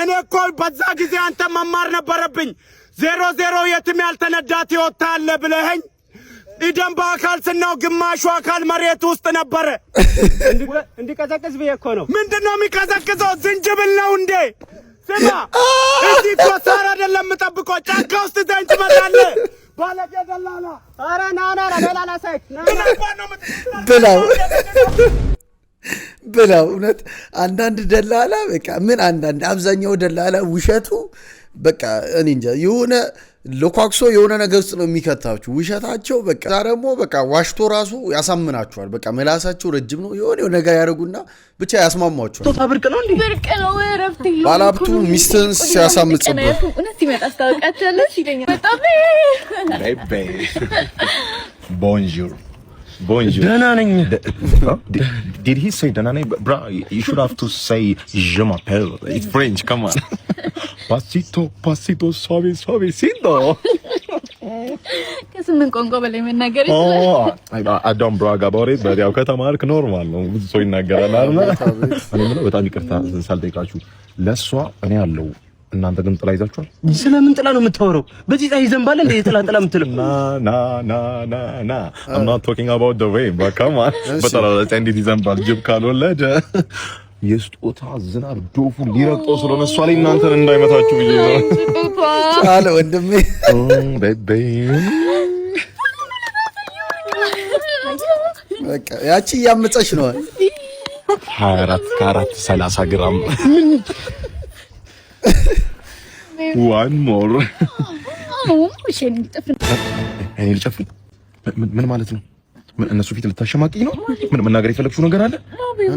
Speaker 18: እኔ እኮ በዛ ጊዜ አንተ መማር ነበረብኝ። 00 የትም ያልተነዳት ይወጣል ብለኸኝ ኢደም በአካል ስናው ግማሹ አካል መሬት ውስጥ ነበረ።
Speaker 12: እንዲቀዘቅዝ ብዬ እኮ ነው።
Speaker 18: ምንድነው የሚቀዘቅዘው? ዝንጅብል ነው እንዴ? ስማ እዚህ እኮ ሳር አይደለም የምጠብቀው፣ ጫካ ውስጥ ዘንድ ትመጣለህ። ባለጌ ደላላ።
Speaker 12: ኧረ ና ደላላ ሳይት
Speaker 2: ብላው። እውነት አንዳንድ ደላላ በቃ ምን አንዳንድ አብዛኛው ደላላ ውሸቱ በቃ እኔ እንጃ የሆነ ለኳክሶ የሆነ ነገር ውስጥ ነው የሚከታችሁ ውሸታቸው። በቃ ደግሞ በቃ ዋሽቶ ራሱ ያሳምናችኋል። በቃ መላሳቸው ረጅም ነው። የሆነ ነገር ያደርጉና ብቻ ያስማማችኋል።
Speaker 3: ቶታ ብርቅ ነው እንዴ? ብርቅ ነው። እረፍት ይሁን።
Speaker 2: ባለሀብቱ ሚስትን ሲያሳምጽበት
Speaker 3: እውነት ሲመጣ አስታውቃቸዋለሽ ይለኛል። በጣም
Speaker 21: ቦንጆር
Speaker 13: Bonjour.
Speaker 21: ደህና ነኝ።
Speaker 13: Did he say ደህና ነኝ? Bro, you should have to say je m'appelle. It's French, come on. Pasito, pasito, suave, suavecito.
Speaker 22: ከስምንት ቋንቋ በላይ መናገር ይችላል።
Speaker 13: I don't brag about it, but ያው ከተማርክ ኖርማል ነው። ብዙ ሰው ይናገራል አይደል? እኔ ምለው በጣም ይቅርታ ሳልጠይቃችሁ ለሷ እኔ ያለው እናንተ ግን ጥላ ይዛችኋል?
Speaker 21: ስለምን ጥላ ነው የምታወራው? በዚህ ጣይ ዘንባለ እንደ ጥላ የምትለው?
Speaker 13: ና I'm not talking about the way, but come on. በጥላ ላይ እንዴት ይዘንባል? ጅብ ካልወለደ የስጦታ ዝናብ ዶፉ ሊረግጠው ስለሆነ እሷ ላይ እናንተን እንዳይመታችሁ ብዬ ነው።
Speaker 2: አለ ወንድሜ
Speaker 13: ቤቤ
Speaker 2: በቃ ያቺ ያመፀሽ ነው
Speaker 13: 24 ካራት 30 ግራም one more እኔ ልጨፍን ምን ማለት ነው? እነሱ ፊት ልታሸማቂኝ ነው? ምን መናገር የፈለግሽው ነገር አለ?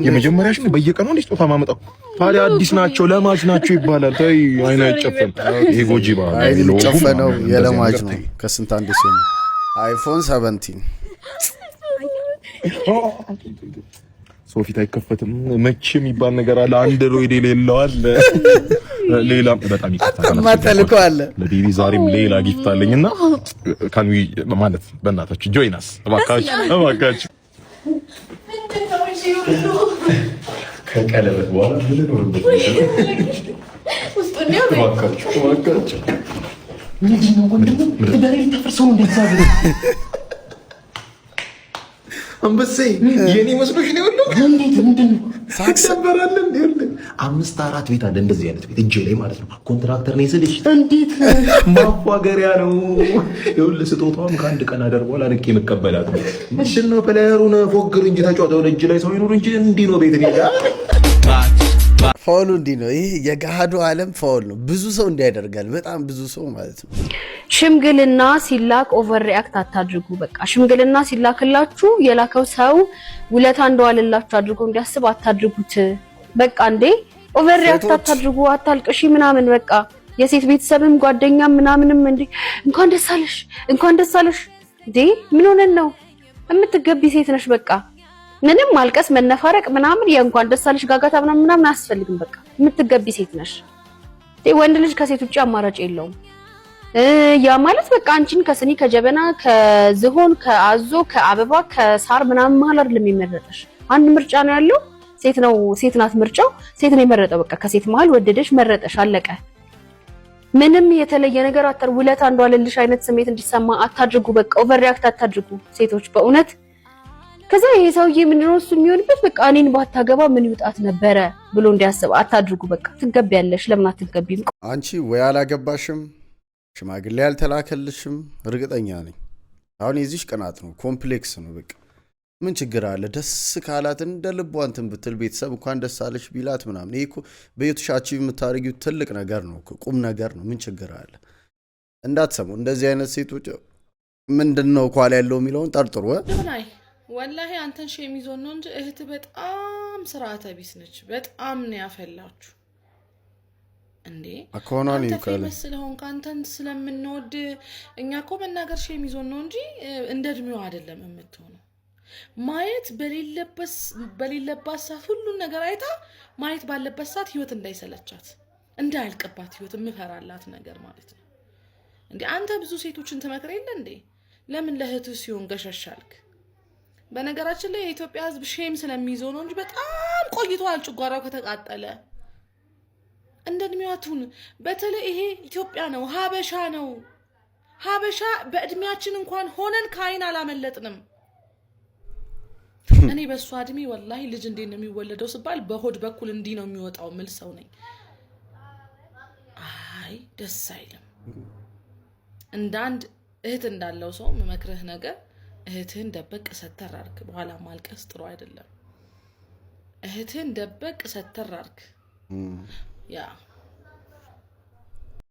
Speaker 13: የመጀመሪያሽ ነው በየቀኑ እንዴ ስጦታ ማመጣው? ታዲያ አዲስ ናቸው ለማች ናቸው ይባላል። ተይ አይና አይጨፈን። ይሄ ጎጂ ባህል
Speaker 2: ነው። ጨፈነው የለማች ነው። ከስንት አንድ ሲሆን አይፎን 17
Speaker 13: ሶፊት አይከፈትም። መቼ የሚባል ነገር አለ? አንድሮይድ የሌለው አለ። ሌላም በጣም ይከታተላል
Speaker 2: ማተልከዋል።
Speaker 13: ለቤቢ ዛሬም ሌላ ጊፍት አለኝና ካን ዊ ማለት በእናታችሁ ጆይን አስ እባካችሁ ከቀለበት በኋላ ምን ነው እባካችሁ አንበሴ የኔ መስሎሽ ነው ያለው? እንዴት ምንድነው? ሳክስ ሰበራለ እንዴ? 5-4 ቤት አለ እንደዚህ አይነት ቤት እጄ ላይ ማለት ነው። ኮንትራክተር ነኝ ስልሽ እንዴት ማዋገሪያ ነው። ይኸውልህ ስጦታውም ከአንድ ቀን አደር በኋላ ልክ የመቀበላት ነው። ምንድነው ፕሌየሩን ፎግር እንጂ ተጫወተው እጅ ላይ ሰው ይኑር እንጂ እንዲህ ነው ቤት ነው።
Speaker 2: ፋውሉ እንዲህ ነው። ይሄ የገሃዱ ዓለም ፋውል ነው። ብዙ ሰው እንዲያደርጋል በጣም ብዙ ሰው ማለት ነው።
Speaker 23: ሽምግልና ሲላክ ኦቨር ሪአክት አታድርጉ። በቃ ሽምግልና ሲላክላችሁ የላከው ሰው ውለታ እንደዋለላችሁ አድርጎ እንዲያስብ አታድርጉት። በቃ እንዴ ኦቨር ሪአክት አታድርጉ። አታልቅሺ ምናምን በቃ የሴት ቤተሰብም ጓደኛም ምናምንም እንዴ እንኳን ደስ አለሽ እንዴ ምን ሆነን ነው? የምትገቢ ሴት ነሽ። በቃ ምንም ማልቀስ መነፋረቅ ምናምን የእንኳን ደስ አለሽ ጋጋታ ምናምን አያስፈልግም። በቃ የምትገቢ ሴት ነሽ። ወንድ ልጅ ከሴት ውጪ አማራጭ የለውም። ያ ማለት በቃ አንቺን ከስኒ ከጀበና ከዝሆን ከአዞ ከአበባ ከሳር ምናምን መሀል አይደለም የሚመረጠሽ። አንድ ምርጫ ነው ያለው። ሴት ናት ምርጫው። ሴት ነው የመረጠው። በቃ ከሴት መሀል ወደደሽ መረጠሽ፣ አለቀ። ምንም የተለየ ነገር ውለታ እንደዋለልሽ አይነት ስሜት እንዲሰማ አታድርጉ። በቃ ኦቨር ሪአክት አታድርጉ ሴቶች በእውነት። ከዛ ይሄ ሰውዬ ምንድነው እሱ የሚሆንበት በቃ እኔን ባታገባ ምን ይውጣት ነበረ ብሎ እንዲያስብ አታድርጉ። በቃ ትገቢያለሽ። ለምን አትገቢም?
Speaker 2: አንቺ ወይ አላገባሽም ሽማግሌ ያልተላከልሽም እርግጠኛ ነኝ። አሁን የዚሽ ቅናት ነው፣ ኮምፕሌክስ ነው። በቃ ምን ችግር አለ? ደስ ካላት እንደ ልቧ እንትን ብትል ቤተሰብ እንኳን ደስ አለሽ ቢላት ምናምን፣ ይሄ እኮ በቤትሽ አቺቭ የምታደርጊው ትልቅ ነገር ነው፣ ቁም ነገር ነው። ምን ችግር አለ? እንዳትሰሙ እንደዚህ አይነት ሴቶች ምንድነው ኳላ ያለው የሚለውን ጠርጥሩ።
Speaker 3: ወላሂ አንተን ሼም ይዞን ነው እንጂ እህት በጣም ስርዓተ ቢስ ነች። በጣም ነው ያፈላችሁ እንዴ አኮናኒ ይከለ ስለሆን ካንተን ስለምንወድ እኛ እኮ መናገር ሼም ይዞን ነው እንጂ እንደ እድሜው አይደለም የምትሆነው። ማየት በሌለባት ሰዓት ሁሉን ነገር አይታ ማየት ባለበት ሰዓት ህይወት እንዳይሰለቻት እንዳያልቅባት ህይወት የምፈራላት ነገር ማለት ነው እንዴ። አንተ ብዙ ሴቶችን ትመክር የለ እንዴ? ለምን ለእህትህ ሲሆን ገሸሻልክ? በነገራችን ላይ የኢትዮጵያ ህዝብ ሼም ስለሚይዘው ነው እንጂ በጣም ቆይቷል ጭጓራው ከተቃጠለ። እንደ እድሜያቱን በተለይ ይሄ ኢትዮጵያ ነው፣ ሀበሻ ነው። ሀበሻ በእድሜያችን እንኳን ሆነን ከአይን አላመለጥንም። እኔ በሷ እድሜ ወላሂ ልጅ እንዴት ነው የሚወለደው ስባል በሆድ በኩል እንዲህ ነው የሚወጣው ምል ሰው ነኝ። አይ ደስ አይልም። እንደ አንድ እህት እንዳለው ሰው መመክረህ ነገር እህትህን ደበቅ ሰተር አርክ። በኋላ ማልቀስ ጥሩ አይደለም። እህትህን ደበቅ ሰተር አርክ። ያ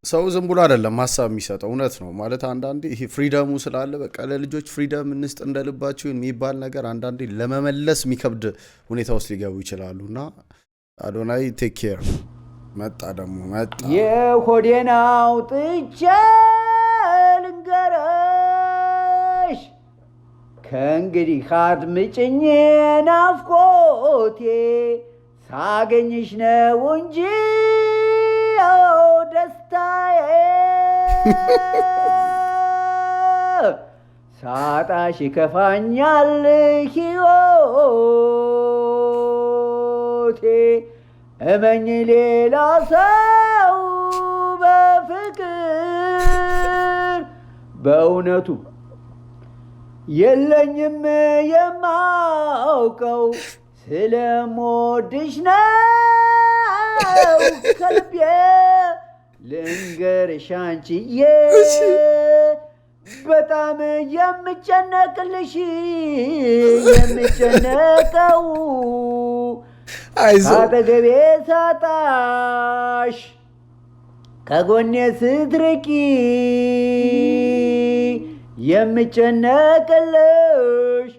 Speaker 2: ሰው ዝም ብሎ አይደለም ሐሳብ የሚሰጠው፣ እውነት ነው ማለት አንዳንዴ ይሄ ፍሪደሙ ስላለ በቃ ለልጆች ፍሪደም እንስጥ እንደልባችሁ የሚባል ነገር አንዳንዴ ለመመለስ የሚከብድ ሁኔታ ውስጥ ሊገቡ ይችላሉና አዶናይ ቴክ ኬር መጣ ደግሞ መጣ።
Speaker 24: የሆዴን አውጥቼ ልንገርሽ
Speaker 8: ከእንግዲህ አድምጭኝ ናፍቆቴ ሳገኝሽ ነው እንጂ ደስታዬ ሳጣሽ ይከፋኛል ሕይወቴ እመኝ ሌላ ሰው በፍቅር በእውነቱ የለኝም የማውቀው ስለምወድሽ ነው ከልቤ ልንገርሽ አንቺዬ በጣም የምጨነቅልሽ የምጨነቀው አጠገቤ ሳጣሽ ከጎኔ ስትርቂ የምጨነቅልሽ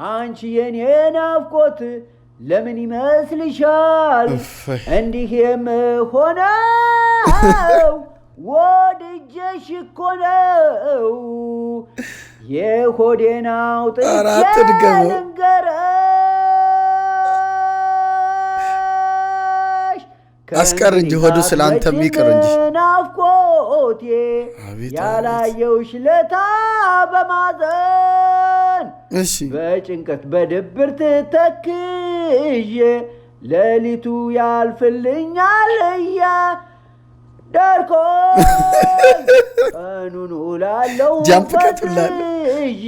Speaker 8: አንቺ የኔ ናፍቆት ለምን ይመስልሻል እንዲህ የምሆነው ወድጄሽ እኮ ነው የሆዴን አውጥቼ ልንገርሽ
Speaker 2: አስቀር እንጂ ሆዱ ስላንተ የሚቀር እንጂ
Speaker 8: ናፍቆቴ ያላየውሽ ለታ በማዘን በጭንቀት በድብርት ተክዤ ሌሊቱ ያልፍልኛል ዳርኮ ቀኑን ውላለው ፈትዤ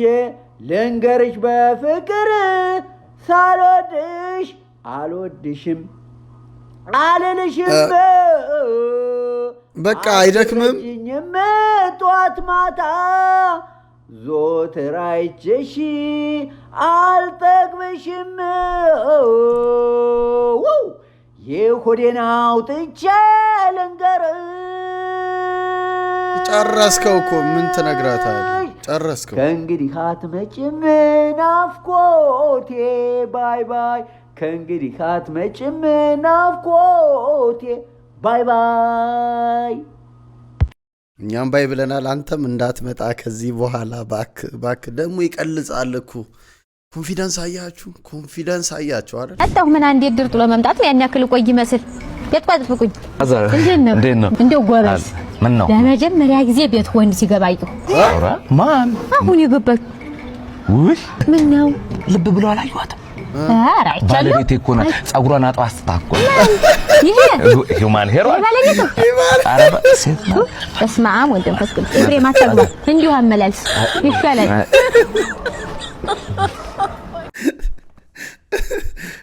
Speaker 8: ልንገርሽ በፍቅር ሳልወድሽ አልወድሽም አልልሽም
Speaker 2: በቃ አይደክምም
Speaker 8: ጧት ማታ ዞትር አይቼሽ አልጠግብሽም የሆዴን አውጥቼ ልንገርሽ
Speaker 2: ጨረስከው እኮ ምን ትነግራታለህ ጨረስከው
Speaker 8: ከእንግዲህ አትመጭም ናፍቆቴ ባይ ባይ ከእንግዲህ አትመጭም ናፍቆቴ ባይ ባይ
Speaker 2: እኛም ባይ ብለናል አንተም እንዳትመጣ ከዚህ በኋላ ባክ ደግሞ ይቀልጻል እኮ ኮንፊደንስ አያችሁ አይደል
Speaker 9: አጣው ምን አንዴ ድር ጥሎ መምጣቱ ያን ያክል ቆይ ይመስል የጥቋጥፍቁኝ እንዴት ነው እንደው ጎበዝ
Speaker 21: ምን ነው
Speaker 9: ለመጀመሪያ ጊዜ ቤት ወንድ ሲገባ አይቶ
Speaker 21: ኧረ ማን
Speaker 9: አሁን የገባች
Speaker 21: ውይ
Speaker 9: ምን ነው
Speaker 21: ልብ ብሎ አላየኋትም
Speaker 9: ኧረ አይቻለሁ
Speaker 21: ባለቤቴ እኮ ነው ጸጉሯን አጥባ አስተካክል
Speaker 9: ይሄ
Speaker 21: ሂውማን ሄር
Speaker 9: ባለቤቱ
Speaker 21: አረባ ሴት ነው
Speaker 9: በስመ አብ ወወልድ ወመንፈስ ቅዱስ ፍሬ ማተግባ እንዲሁ አመላልስ ይሻላል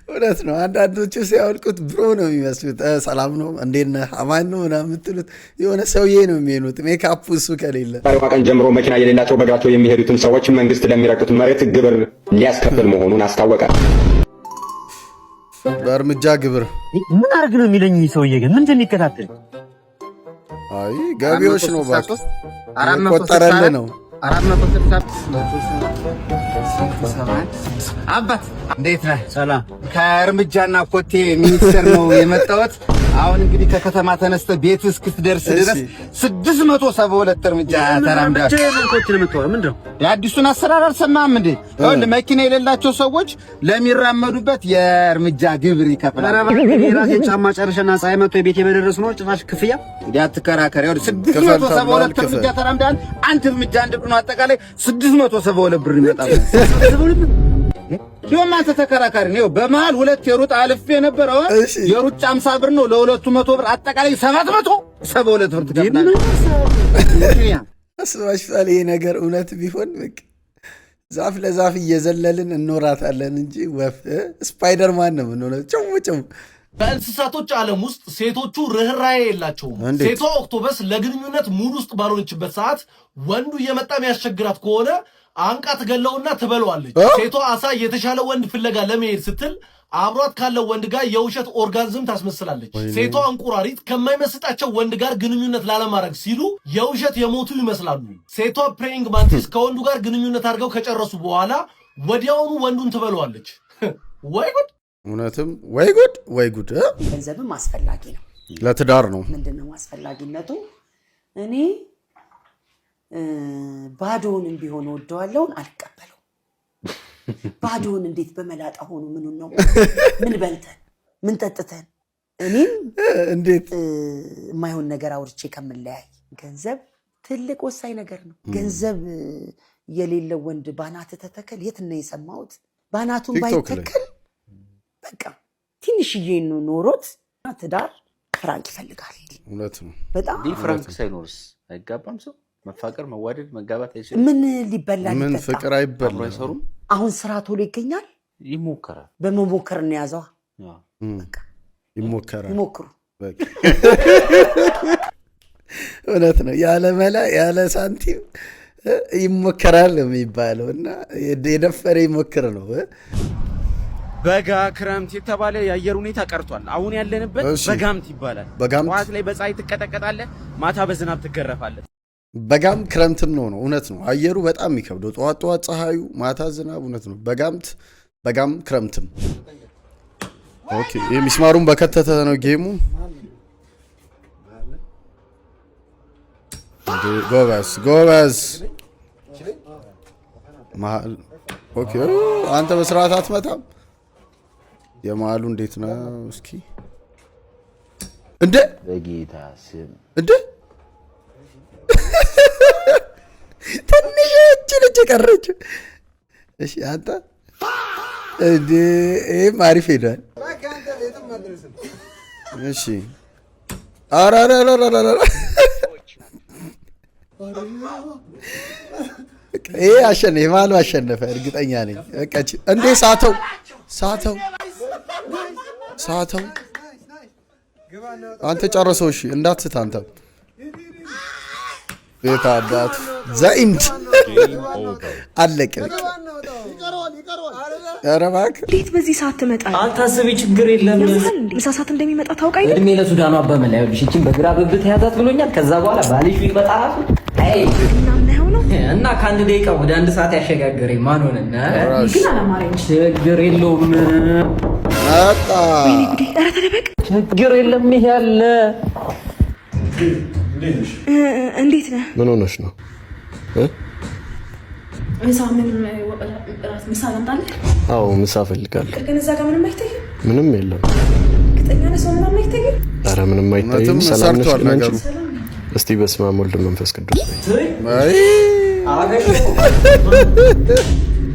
Speaker 2: እውነት ነው አንዳንዶቹ ሲያወልቁት ብሮ ነው የሚመስሉት ሰላም ነው እንዴት ነህ አማን ነው ምናምን የምትሉት የሆነ ሰውዬ ነው የሚሆኑት ሜካፑ እሱ ከሌለ
Speaker 11: ዛሬዋ ቀን ጀምሮ መኪና የሌላቸው በእግራቸው የሚሄዱትን ሰዎች መንግስት ለሚረግጡት መሬት ግብር ሊያስከፍል መሆኑን አስታወቀ
Speaker 2: በእርምጃ ግብር
Speaker 21: ምን አርግ ነው የሚለኝ ሰውዬ ግን ምን እንደሚከታተል
Speaker 2: አይ ገቢዎች ነው ባክ ቆጠረልህ ነው
Speaker 24: 467 አባት እንዴት ነህ? ሰላም። ከእርምጃና ኮቴ ሚኒስቴር ነው የመጣሁት። አሁን እንግዲህ ከከተማ ተነስተ ቤት እስክትደርስ ድረስ 672 እርምጃ ተራምዳል። ምንድነው? የአዲሱን አሰራር አልሰማህም እንዴ? ይኸውልህ መኪና የሌላቸው ሰዎች ለሚራመዱበት የእርምጃ ግብር ይከፍላል።
Speaker 21: የራሴ ጫማ ጨርሼና ፀሐይ መጥቶ ቤቴ በደረስ ነው ጭራሽ ክፍያ
Speaker 24: እንዳትከራከር። ይኸውልህ 672 እርምጃ ተራምዳል። አንድ እርምጃ እንደብር ነው አጠቃላይ 672 ብር ይመጣል። ይኸውም አንተ ተከራካሪ ነው። በመሃል ሁለት የሩጥ አልፌ የነበረው የሩጫ 50 ብር ነው ለሁለቱ 100 ብር አጠቃላይ 772 ብር ትከፍላለህ።
Speaker 2: አስባሽታል። ይሄ ነገር እውነት ቢሆን በቃ ዛፍ ለዛፍ እየዘለልን እንኖራታለን እንጂ ወፍ ስፓይደርማን ነው የምንሆነው። ጭው
Speaker 17: በእንስሳቶች ዓለም ውስጥ ሴቶቹ ርህራሄ የላቸውም። ሴቷ ኦክቶበስ ለግንኙነት ሙድ ውስጥ ባልሆነችበት ሰዓት ወንዱ እየመጣ የሚያስቸግራት ከሆነ አንቃ ትገለውና ትበለዋለች። ሴቷ አሳ የተሻለ ወንድ ፍለጋ ለመሄድ ስትል አብሯት ካለው ወንድ ጋር የውሸት ኦርጋዝም ታስመስላለች። ሴቷ እንቁራሪት ከማይመስጣቸው ወንድ ጋር ግንኙነት ላለማድረግ ሲሉ የውሸት የሞቱ ይመስላሉ። ሴቷ ፕሬይንግ ማንቲስ ከወንዱ ጋር ግንኙነት አድርገው ከጨረሱ በኋላ ወዲያውኑ ወንዱን ትበለዋለች። ወይ ጉድ!
Speaker 2: እውነትም ወይ ጉድ ወይ ጉድ!
Speaker 25: ገንዘብም አስፈላጊ ነው፣
Speaker 2: ለትዳር ነው።
Speaker 25: ምንድነው አስፈላጊነቱ? እኔ ባዶውንም ቢሆን ወደዋለውን አልቀበለው። ባዶውን እንዴት በመላጣ ሆኖ ምን ነው ምን በልተን ምን ጠጥተን እኔም
Speaker 2: እንዴት
Speaker 25: የማይሆን ነገር አውርቼ ከምለያይ ገንዘብ ትልቅ ወሳኝ ነገር ነው። ገንዘብ የሌለው ወንድ ባናት ተተከል የት ነው የሰማሁት? ባናቱን ባይተከል በቃ ትንሽዬ ነው ኖሮት ትዳር ፍራንክ ይፈልጋል።
Speaker 2: እውነት ነው።
Speaker 25: በጣም
Speaker 4: ፍራንክ ሳይኖርስ አይጋባም ሰው መፋቀር መዋደድ መጋባት አይችልም።
Speaker 25: ምን ሊበላ
Speaker 2: ምን ፍቅር አይበላም
Speaker 4: አይሰሩም።
Speaker 25: አሁን ስራ ቶሎ ይገኛል።
Speaker 4: ይሞከራል።
Speaker 25: በመሞከር ነው ያዘዋ።
Speaker 2: ይሞከራል።
Speaker 25: ይሞክሩ
Speaker 2: በቃ እውነት ነው። ያለ መላ ያለ ሳንቲም ይሞከራል የሚባለው እና የደፈረ ይሞክር ነው።
Speaker 1: በጋ ክረምት የተባለ የአየር ሁኔታ ቀርቷል። አሁን ያለንበት በጋምት ይባላል። ጠዋት ላይ በፀሐይ ትቀጠቀጣለህ፣ ማታ በዝናብ ትገረፋለህ።
Speaker 2: በጋም ክረምትም ነው። እውነት ነው። አየሩ በጣም የሚከብደው ጠዋት ጠዋት ፀሐዩ፣ ማታ ዝናብ። እውነት ነው። በጋም ክረምትም። ኦኬ ይሄ ሚስማሩን በከተተ ነው ጌሙ። ጎበዝ መሀል። ኦኬ አንተ በስርዓት አትመታም። የመሀሉ እንዴት ነው እስኪ? እንደ
Speaker 4: በጌታ ስም
Speaker 2: እንደ ትንሽ ልጅ ቀረች። እሺ አንተ እንደ ይሄም አሪፍ ሄዷል። እሺ አራራራራራ ይሄ አሸነፈ። የማሉ አሸነፈ እርግጠኛ ነኝ። በቃ እንዴ ሳተው አንተ ጨረሰው። እሺ እንዳትስት አንተ ቤት አባት ዘኢንድ አለቀ። ኧረ እባክህ
Speaker 3: እንዴት በዚህ ሰዓት ትመጣለህ?
Speaker 12: አታስቢ፣ ችግር የለም።
Speaker 3: ምሳ ሰዓት እንደሚመጣ ታውቃለህ?
Speaker 12: እድሜ ለሱዳኑ አበመላ ይኸውልሽ፣ እቺን በግራ ብብት ያዛት ብሎኛል። ከዛ በኋላ ባልሽ ቢመጣ ራሱ አይ እና ከአንድ ደቂቃ ወደ 1 ሰዓት ያሸጋገረኝ ማን ሆነና?
Speaker 3: ግን አላማረኝ።
Speaker 12: ችግር የለውም
Speaker 2: አጣ
Speaker 3: ኧረ ተደበቅ።
Speaker 12: ችግር የለም። ይሄ ያለ
Speaker 3: እንዴት ነህ?
Speaker 13: ምን ሆነሽ ነው?
Speaker 3: ምሳ ላምጣልህ?
Speaker 13: አዎ ምሳ እፈልጋለሁ።
Speaker 3: ግን እዛ ጋር ምንም አይታይም።
Speaker 13: ምንም የለም።
Speaker 3: እርግጠኛ ነህ? ሰው ምንም አይታይም?
Speaker 13: ኧረ ምንም አይታይም። ሰላም ነሽ? እስቲ በስመ አብ ወልድ መንፈስ ቅዱስ
Speaker 12: አይ አገሽ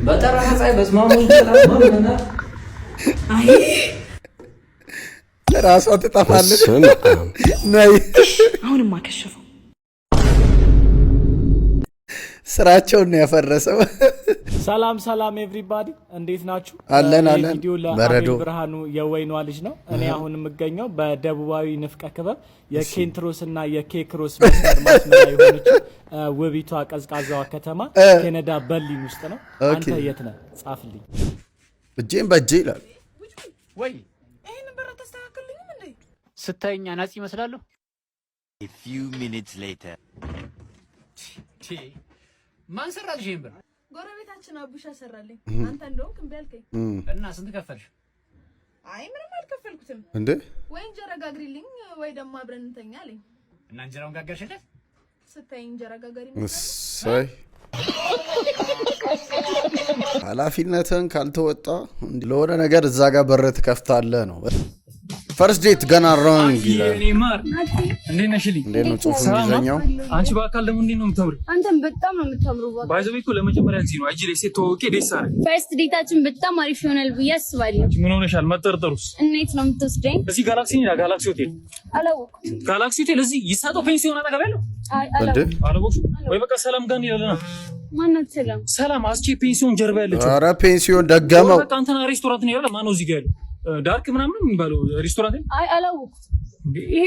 Speaker 12: በጠራራ ፀሐይ በስመ አብ ወልድ
Speaker 3: አይ
Speaker 2: ራሷ ትጠፋለች። ነይ
Speaker 3: አሁንም አከሸፈው።
Speaker 2: ስራቸውን ነው ያፈረሰው።
Speaker 5: ሰላም ኤቭሪባዲ እንዴት ናችሁ?
Speaker 2: አለን
Speaker 5: ቪዲዮ
Speaker 2: በረዶ
Speaker 5: ብርሃኑ የወይኗ ልጅ ነው። እኔ አሁን የምገኘው በደቡባዊ ንፍቀ ክበብ የኬንትሮስ እና የኬክሮስ መስመር ማስመራ የሆነችው ውቢቷ ቀዝቃዛዋ ከተማ ካናዳ በርሊን ውስጥ ነው። አንተ የት ነህ? ጻፍልኝ።
Speaker 2: እጄን በእጄ ይላል
Speaker 5: ወይ ይሄን ብር ተስተካክልልኝ እንዴ? ስታየኛ ናጽ ይመስላለሁ።
Speaker 14: A few minutes later
Speaker 5: ማን ሰራልሽ ይሄን ብር?
Speaker 19: ጎረቤታችን አቡሻ ሰራልኝ። አንተ እንደውም እምቢ አልከኝ።
Speaker 5: እና ስንት ከፈልሽ?
Speaker 19: አይ ምንም አልከፈልኩትም።
Speaker 2: እንዴ
Speaker 19: ወይ እንጀራ ጋግሪልኝ ወይ ደግሞ አብረን እንተኛ አለኝ።
Speaker 5: እና እንጀራውን ጋገርሽለት?
Speaker 19: ስታይ እንጀራ ጋጋሪ
Speaker 2: እሰይ ኃላፊነትን ካልተወጣ ለሆነ ነገር እዛ ጋር በር ትከፍታለህ ነው። ፈርስት ዴት ገና ሮንግ ይላል።
Speaker 5: እንዴት ነሽልኝ?
Speaker 2: እንዴት ነው ጽሁፉ እንግሊዘኛው?
Speaker 5: አንቺ በአካል ደግሞ እንዴት ነው የምታምሪው?
Speaker 23: አንተም በጣም ነው የምታምሩው።
Speaker 5: ባይዘው እኮ ለመጀመሪያ ጊዜ ነው አጅሬ ሴት ተዋውቄ ደስ አለኝ።
Speaker 23: ፈርስት ዴታችን በጣም አሪፍ ይሆናል ብዬ አስባለሁ።
Speaker 5: ምን ሆነሻል? መጠርጠሩስ?
Speaker 23: እንዴት ነው የምትወስደኝ?
Speaker 5: እዚህ ጋላክሲ ነው ጋላክሲ ሆቴል።
Speaker 23: አላወኩም።
Speaker 5: ጋላክሲ ሆቴል እዚህ ይሳጠው ፔንሲዮን አጠገብ ያለው?
Speaker 23: አይ አላወኩም።
Speaker 5: ወይ በቃ ሰላም ጋር ይላልና
Speaker 23: ማናት ሰላም?
Speaker 5: ሰላም አስቼ ፔንሲዮን ጀርባ ያለችው።
Speaker 2: ኧረ ፔንሲዮን ደገመው።
Speaker 5: በቃ እንትና ሬስቶራንት ነው ያለው። ማነው እዚህ ጋር ያለው? ዳርክ ምናምን የሚባለው ሬስቶራንት?
Speaker 23: አይ አላወኩም።
Speaker 5: ይሄ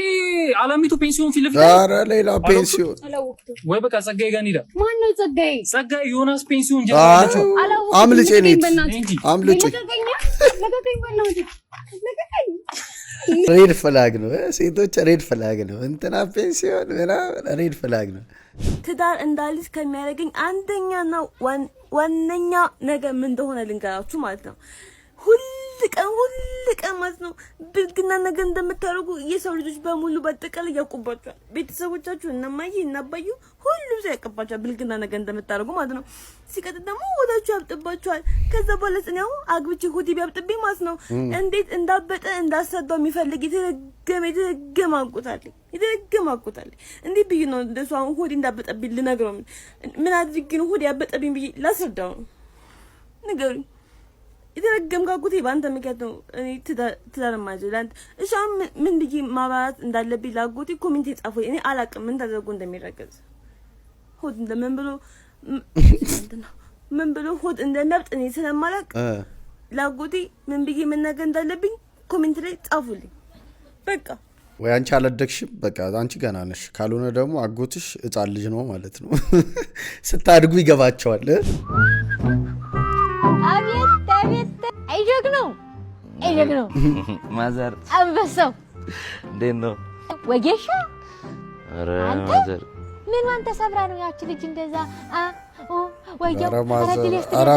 Speaker 5: አለሚቱ ፔንሲዮን ፊት ለፊት።
Speaker 2: ኧረ ሌላ ፔንሲዮን።
Speaker 23: አላወኩም።
Speaker 5: ወይ በቃ ጸጋዬ ጋር እንሂዳ።
Speaker 23: ማነው ጸጋዬ?
Speaker 5: ጸጋዬ ዮናስ ፔንሲዮን ጀርባ ያለችው።
Speaker 2: አምልጬ ነኝ አምልጬ። ሬድ ፍላግ ነው። ሴቶች ሬድ ፍላግ ነው። እንትና ፔንሲዮን ምናምን ሬድ ፍላግ ነው።
Speaker 19: ትዳር እንዳልይዝ ከሚያደርገኝ አንደኛና ዋነኛ ነገር ምን እንደሆነ ልንገራችሁ ማለት ነው። ሁል
Speaker 6: ሁል ቀን ማለት ነው ብልግና ነገር እንደምታደርጉ የሰው ልጆች በሙሉ በአጠቃላይ ያውቁባቸዋል። ቤተሰቦቻችሁ እነማዬ እናባዩ ሁሉም ሰው ያውቅባቸዋል ብልግና ነገር እንደምታደርጉ ማለት ነው። ሲቀጥል ደግሞ ሆዳችሁ ያብጥባቸዋል። ከዛ በኋላ እኔው አግብቼ ሆዴ ቢያብጥብኝ ማለት ነው እንዴት እንዳበጠ እንዳሰዳው የሚፈልግ የተረገመ አጎታለኝ እንዴ ብዬ ነው እንደሱ አሁን ሆዴ እንዳበጠብኝ ልነግረው? ምን አድርጌ ነው ሆዴ ያበጠብኝ ብዬ ላስረዳው ነው? ንገሩኝ። የተረገምክ አጎቴ በአንተ ምክንያት ነው እኔ ትዳር ማዘው ለአንተ። እሺ ምን ብዬ ማባራት እንዳለብኝ ለአጎቴ ኮሜንት የጻፈው እኔ አላውቅም። ምን ተደርጎ እንደሚረገዝ ሆድ ምን ብሎ ሆድ እንደሚያብጥ እኔ ስለማላውቅ ለአጎቴ ምን ብዬ መናገር እንዳለብኝ ኮሜንት ላይ ጻፉልኝ። በቃ
Speaker 2: ወይ አንቺ አላደግሽም፣ በቃ አንቺ ገና ነሽ። ካልሆነ ደግሞ አጎትሽ ሕፃን ልጅ ነው ማለት ነው። ስታድጉ ይገባቸዋል።
Speaker 9: አቤት አይጀግ ነው
Speaker 12: ማዘር
Speaker 9: አንበሳው
Speaker 12: እንዴት ነው
Speaker 9: ወጌሻ?
Speaker 12: ኧረ ማዘር
Speaker 9: ምን አንተ ሰብራ ነው ያቺ ልጅ እንደዛ ወየው?
Speaker 2: ኧረ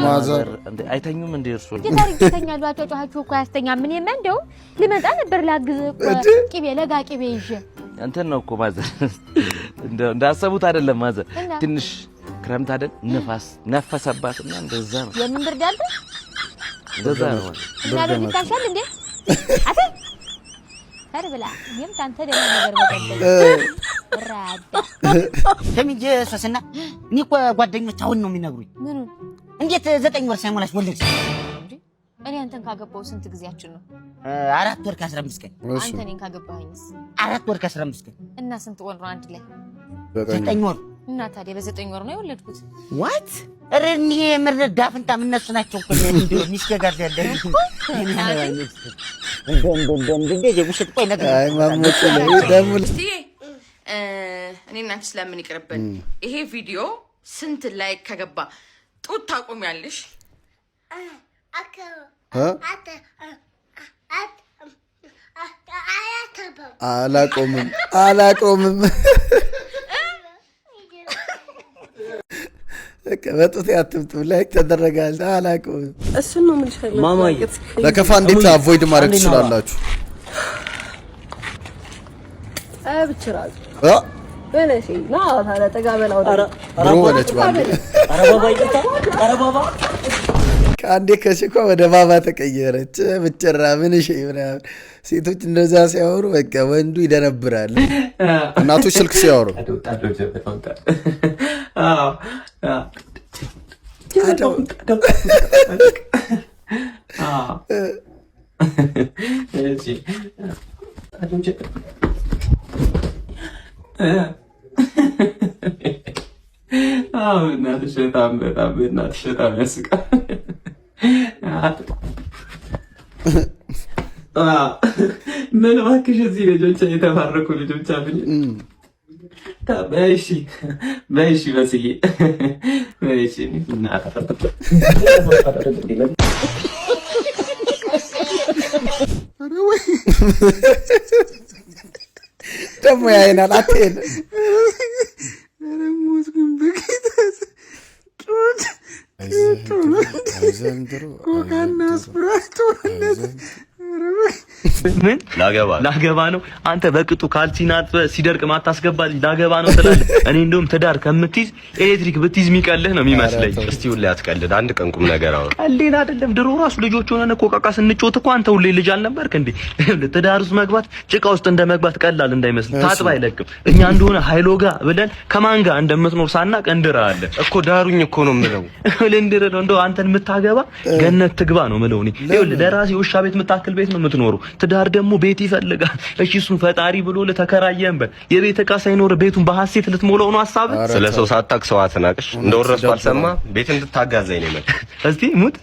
Speaker 2: ማዘር
Speaker 12: እንዴ አይተኙም እንዴ እርሱ?
Speaker 9: ጌታሪ ይተኛሉ። አጫጫሃችሁ እኮ ያስተኛል። ምን እንደው ልመጣ ነበር ላግዝ ቅቤ ለጋ ቅቤ ይዤ
Speaker 12: እንትን ነው እኮ ማዘር እንዳሰቡት አይደለም ማዘር። ትንሽ ክረምት አይደል ንፋስ ነፈሰባትና እንደዛ ነው።
Speaker 9: የምን ብርድ አለ?
Speaker 12: እንደዛ ነው።
Speaker 9: እና ብርድ ይታሻል እንዴ? አተ ተርብላ ይም ታንተ ደህና ነገር በቀደም ራዳ
Speaker 10: ከሚጀ ሶስና እኔ እኮ ጓደኞች አሁን ነው የሚነግሩኝ።
Speaker 9: ምኑ
Speaker 10: እንዴት 9 ወር ሳይሞላሽ ወለድሽ?
Speaker 9: እኔ አንተን ካገባው ስንት ጊዜያችን ነው?
Speaker 10: 4 ወር ከ15 ቀን።
Speaker 9: አንተ እኔን ካገባኸኝስ?
Speaker 10: 4 ወር ከ15 ቀን።
Speaker 9: እና ስንት ወር ነው አንድ ላይ?
Speaker 10: 9 ወር።
Speaker 9: እና ታዲያ በ9 ወር ነው የወለድኩት።
Speaker 10: ዋት ረኒ ምርዳ ፍንታ እነሱ ናቸው እኮ እንዴ ሚስገጋር ያለ
Speaker 15: እኔና አንቺ ስለምን ይቅርብን። ይሄ ቪዲዮ ስንት ላይክ ከገባ ጡት ታቆሚያለሽ?
Speaker 2: አላቆምም። በጡት አትምጡ። ላይክ ተደረጋል። አላቆምም።
Speaker 19: እሱን ነው ምን ይችላል
Speaker 2: ማማዬ። ለከፋ እንዴት አቮይድ ማድረግ ትችላላችሁ?
Speaker 19: ብቻራዝ በለሽ ና ታዲያ ተጋበላው
Speaker 2: ብሮ ወለች ባንዴ ከአንዴ ከሽኳ ወደ ባባ ተቀየረች። ብቻራ ምን እሺ ምናምን ሴቶች እንደዛ ሲያወሩ በቃ ወንዱ ይደነብራል። እናቶች ስልክ ሲያወሩ
Speaker 16: እናትሽ በጣም ያስቃል። ምን እባክሽ እዚህ ልጆች የተባረኩ ልጆች አሉኝ። በይሺ በስዬ በይሺ
Speaker 2: ደግሞ ያይናል አትሄድ
Speaker 12: ምን ላገባ ነው? አንተ በቅጡ ካልሲናት ሲደርቅ ማታስገባ ላገባ ነው ትላለህ። እኔ እንደውም ትዳር ከምትይዝ ኤሌክትሪክ ብትይዝ የሚቀልህ ነው የሚመስለኝ።
Speaker 11: እስቲ ሁሌ አትቀልድ፣ አንድ ቀን ቁም ነገር አውራ።
Speaker 12: ቀልዴን አይደለም። ድሮ ራሱ ልጆች ሆነን እኮ ቃቃ ስንጮት እኮ አንተ ሁሌ ልጅ አልነበርክ እንዴ? ትዳር ውስጥ መግባት ጭቃ ውስጥ እንደመግባት ቀላል እንዳይመስል። ታጥባ አይለቅም። እኛ እንደሆነ ሃይሎጋ ብለን ከማን ጋር እንደምትኖር ሳናቅ እንድራለን
Speaker 11: እኮ። ዳሩኝ እኮ ነው የምለው።
Speaker 12: ልንድር ነው እንደው አንተን የምታገባ ገነት ትግባ ነው የምለው እኔ። ይኸውልህ ለራሴ ውሻ ቤት የምታክል ቤት ነው የምትኖሩ። ትዳር ደግሞ ቤት ይፈልጋል። እሺ እሱን ፈጣሪ ብሎ ለተከራየንበት የቤት ዕቃ ሳይኖር ቤቱን በሐሴት ልትሞላው ነው ሐሳብ።
Speaker 11: ስለ ሰው ሳታቅ ሰው አትናቅሽ። እንደወረሱ አልሰማ ቤት እንድታጋዛኝ ነው የመጣ
Speaker 12: እስቲ ሙት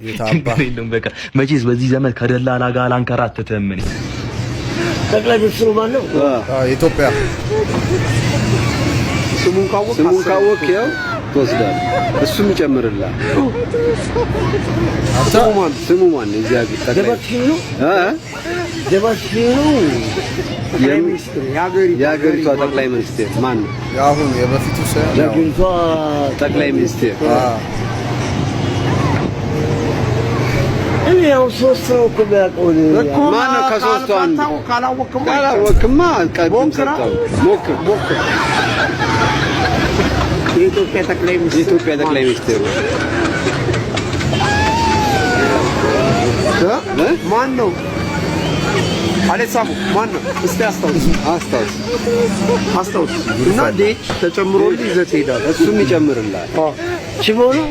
Speaker 12: የታባይልም በቃ መቼስ በዚህ ዘመን ከደላላ ጋር አላንከራተተም። እኔ
Speaker 21: ጠቅላይ ሚኒስትሩ ማን ነው?
Speaker 2: ኢትዮጵያ
Speaker 20: ስሙን ካወቅ ያው ትወስዳለህ። እሱም ይጨምርልሃል። ስሙ ማን ነው? እዚያ ቢት
Speaker 21: ደባሽኝ ነው ደባሽኝ ነው።
Speaker 20: የሀገሪቷ ጠቅላይ ሚኒስቴር ማን ነው?
Speaker 2: አሁን የበፊቱ ሰው
Speaker 20: የሀገሪቷ ጠቅላይ ሚኒስቴር ያው ሶስት ነው እኮ ቢያቆል ማነው ከሶስቱ አንዱ ካላወቅማ ቀድም ሰጣው ሞክር የኢትዮጵያ ጠቅላይ ሚኒስትር ማን ነው? አለሳሙ ማን ነው? እስቲ አስታውስ እና ዴት ተጨምሮልህ ይዘህ ትሄዳለህ። እሱም ይጨምርልሃል። ሽቦ ነው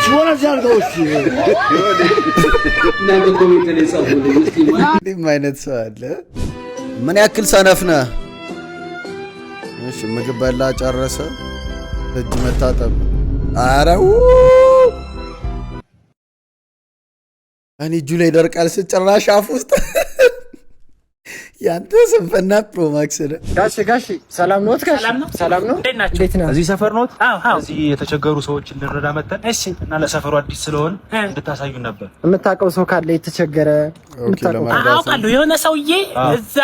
Speaker 20: ሽቦ ነው ያልከው። እስቲ
Speaker 2: እናንተ ኮሜንት ላይ ጻፉልኝ እስቲ ምን አይነት ሰው አለ? ምን ያክል ሰነፍ ነህ? እሺ ምግብ በላ ጨረሰ። እጅ መታጠብ አረው እኔ እጁ ላይ ደርቃል ስጨራሽ አፍ ውስጥ ያንተ ስንፈና ፕሮማክስ ነው።
Speaker 7: ጋሽ ሰላም ነው? ሰላም ነው። እንዴት ነው?
Speaker 21: እዚህ ሰፈር ነው? እዚህ የተቸገሩ ሰዎች እንረዳ መተን እና ለሰፈሩ አዲስ ስለሆን እንድታሳዩን ነበር።
Speaker 7: የምታውቀው ሰው ካለ የተቸገረ
Speaker 5: አውቃለሁ። የሆነ ሰውዬ እዛ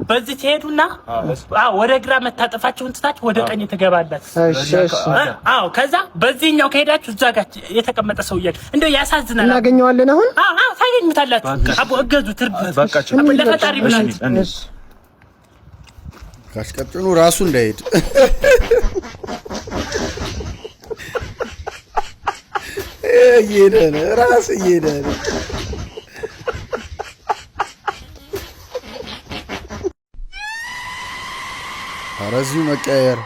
Speaker 5: በዚህ ትሄዱና ወደ ግራ መታጠፋችሁን ትታችሁ ወደ ቀኝ ትገባላችሁ። ከዛ በዚህኛው ከሄዳችሁ እዛ ጋር የተቀመጠ ሰውዬ እንደው ያሳዝናል።
Speaker 7: እናገኘዋለን አሁን።
Speaker 5: ታገኙታላችሁ። አቦ እገዙ ትርዱ ለፈጣሪ ብላችሁ
Speaker 2: ካሽቀጥኑ ራሱ እንዳይሄድ እየሄደ ራስ እየሄደ አረዚው መቀየር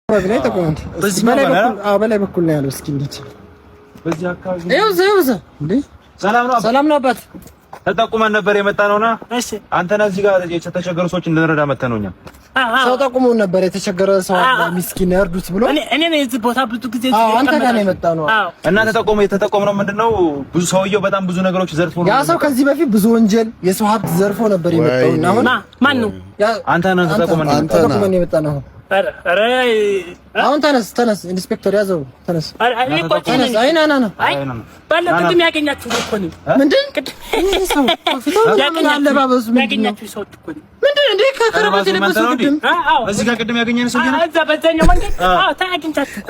Speaker 7: በላይ ተቆንት በላይ በኩል ነው ያለው። እስኪ እንዴት
Speaker 21: በዚህ አካባቢ
Speaker 7: ይኸው እንዴ ሰላም ነው አባት
Speaker 21: ተጠቁመን ነበር የመጣ ነውና እሺ አንተና እዚህ ጋር የተቸገሩ ሰዎች እንድንረዳ መተን ነው። እኛ
Speaker 7: ሰው ጠቁመን ነበር የተቸገረ ሰው አለ ምስኪን እርዱት ብሎ
Speaker 5: እኔ ነኝ እዚህ ቦታ ብዙ ጊዜ
Speaker 7: አንተ ጋር ነው የመጣ ነው
Speaker 21: እና የተጠቆምነው ምንድነው ብዙ ሰውየው በጣም ብዙ ነገሮች ዘርፎ ነው።
Speaker 7: ያ ሰው ከዚህ በፊት ብዙ ወንጀል የሰው ሀብት ዘርፎ ነበር የመጣውና አሁን ማን ነው
Speaker 21: አንተ ነህ
Speaker 7: ተጠቁመን የመጣ ነው። አሁን ተነስ ኢንስፔክተር ያዘው ተነስ አይና
Speaker 5: ባለቅድም ያገኛችሁ እኮ ነው።
Speaker 7: ምንድን ሰው አለባበሱ ያገኛችሁ ሰው እኮ ነው። ምንድን እንደ ከከረባት የለበሰው ቅድም
Speaker 21: እዚህ ጋር ቅድም ያገኘን ሰው ነው።
Speaker 5: እዛ በዛኛው መንገድ ታገኛችሁ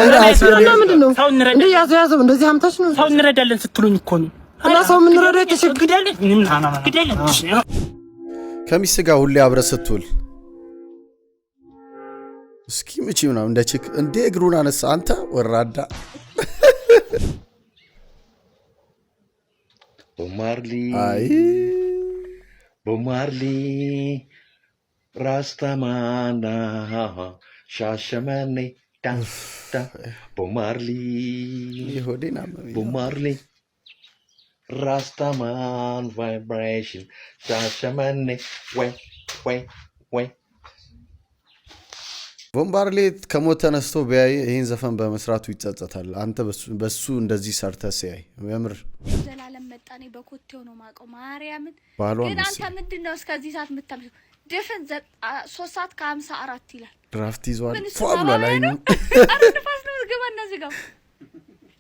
Speaker 7: ምንድን ነው እንደ ያዘው እንደዚህ አምታች ነው።
Speaker 5: ሰው እንረዳለን ስትሉኝ እኮ ነው።
Speaker 7: እና ሰው የምንረዳ የተቸገዳለን
Speaker 2: ከሚስት ጋር ሁሌ አብረህ ስትውል እስኪ ምቺ ምናምን እንደ ቺክ እንደ እግሩን አነሳ አንተ ወራዳ
Speaker 8: ቦማርሊ ራስታማና ሻሸመኔ ዳንታ ቦማርሊ ራስታማን ቫይብሬሽን ሻሸመኔ ወይ
Speaker 2: ቦምባርሌ ከሞት ተነስቶ ቢያይ ይሄን ዘፈን በመስራቱ ይጸጸታል። አንተ በሱ እንደዚህ ሰርተህ ሲያይ የምር
Speaker 18: ዘላለም መጣኔ በኮቴው ነው ማቀው ማርያምን። ግን አንተ ምንድነው እስከዚህ ሰዓት የምታምሽው? ድፍን 3 ሰዓት ከ54 ይላል።
Speaker 2: ድራፍት ይዟል ፏብላ ላይ ነው
Speaker 18: ንፋስ ነው ዝገባ እነዚህ ጋር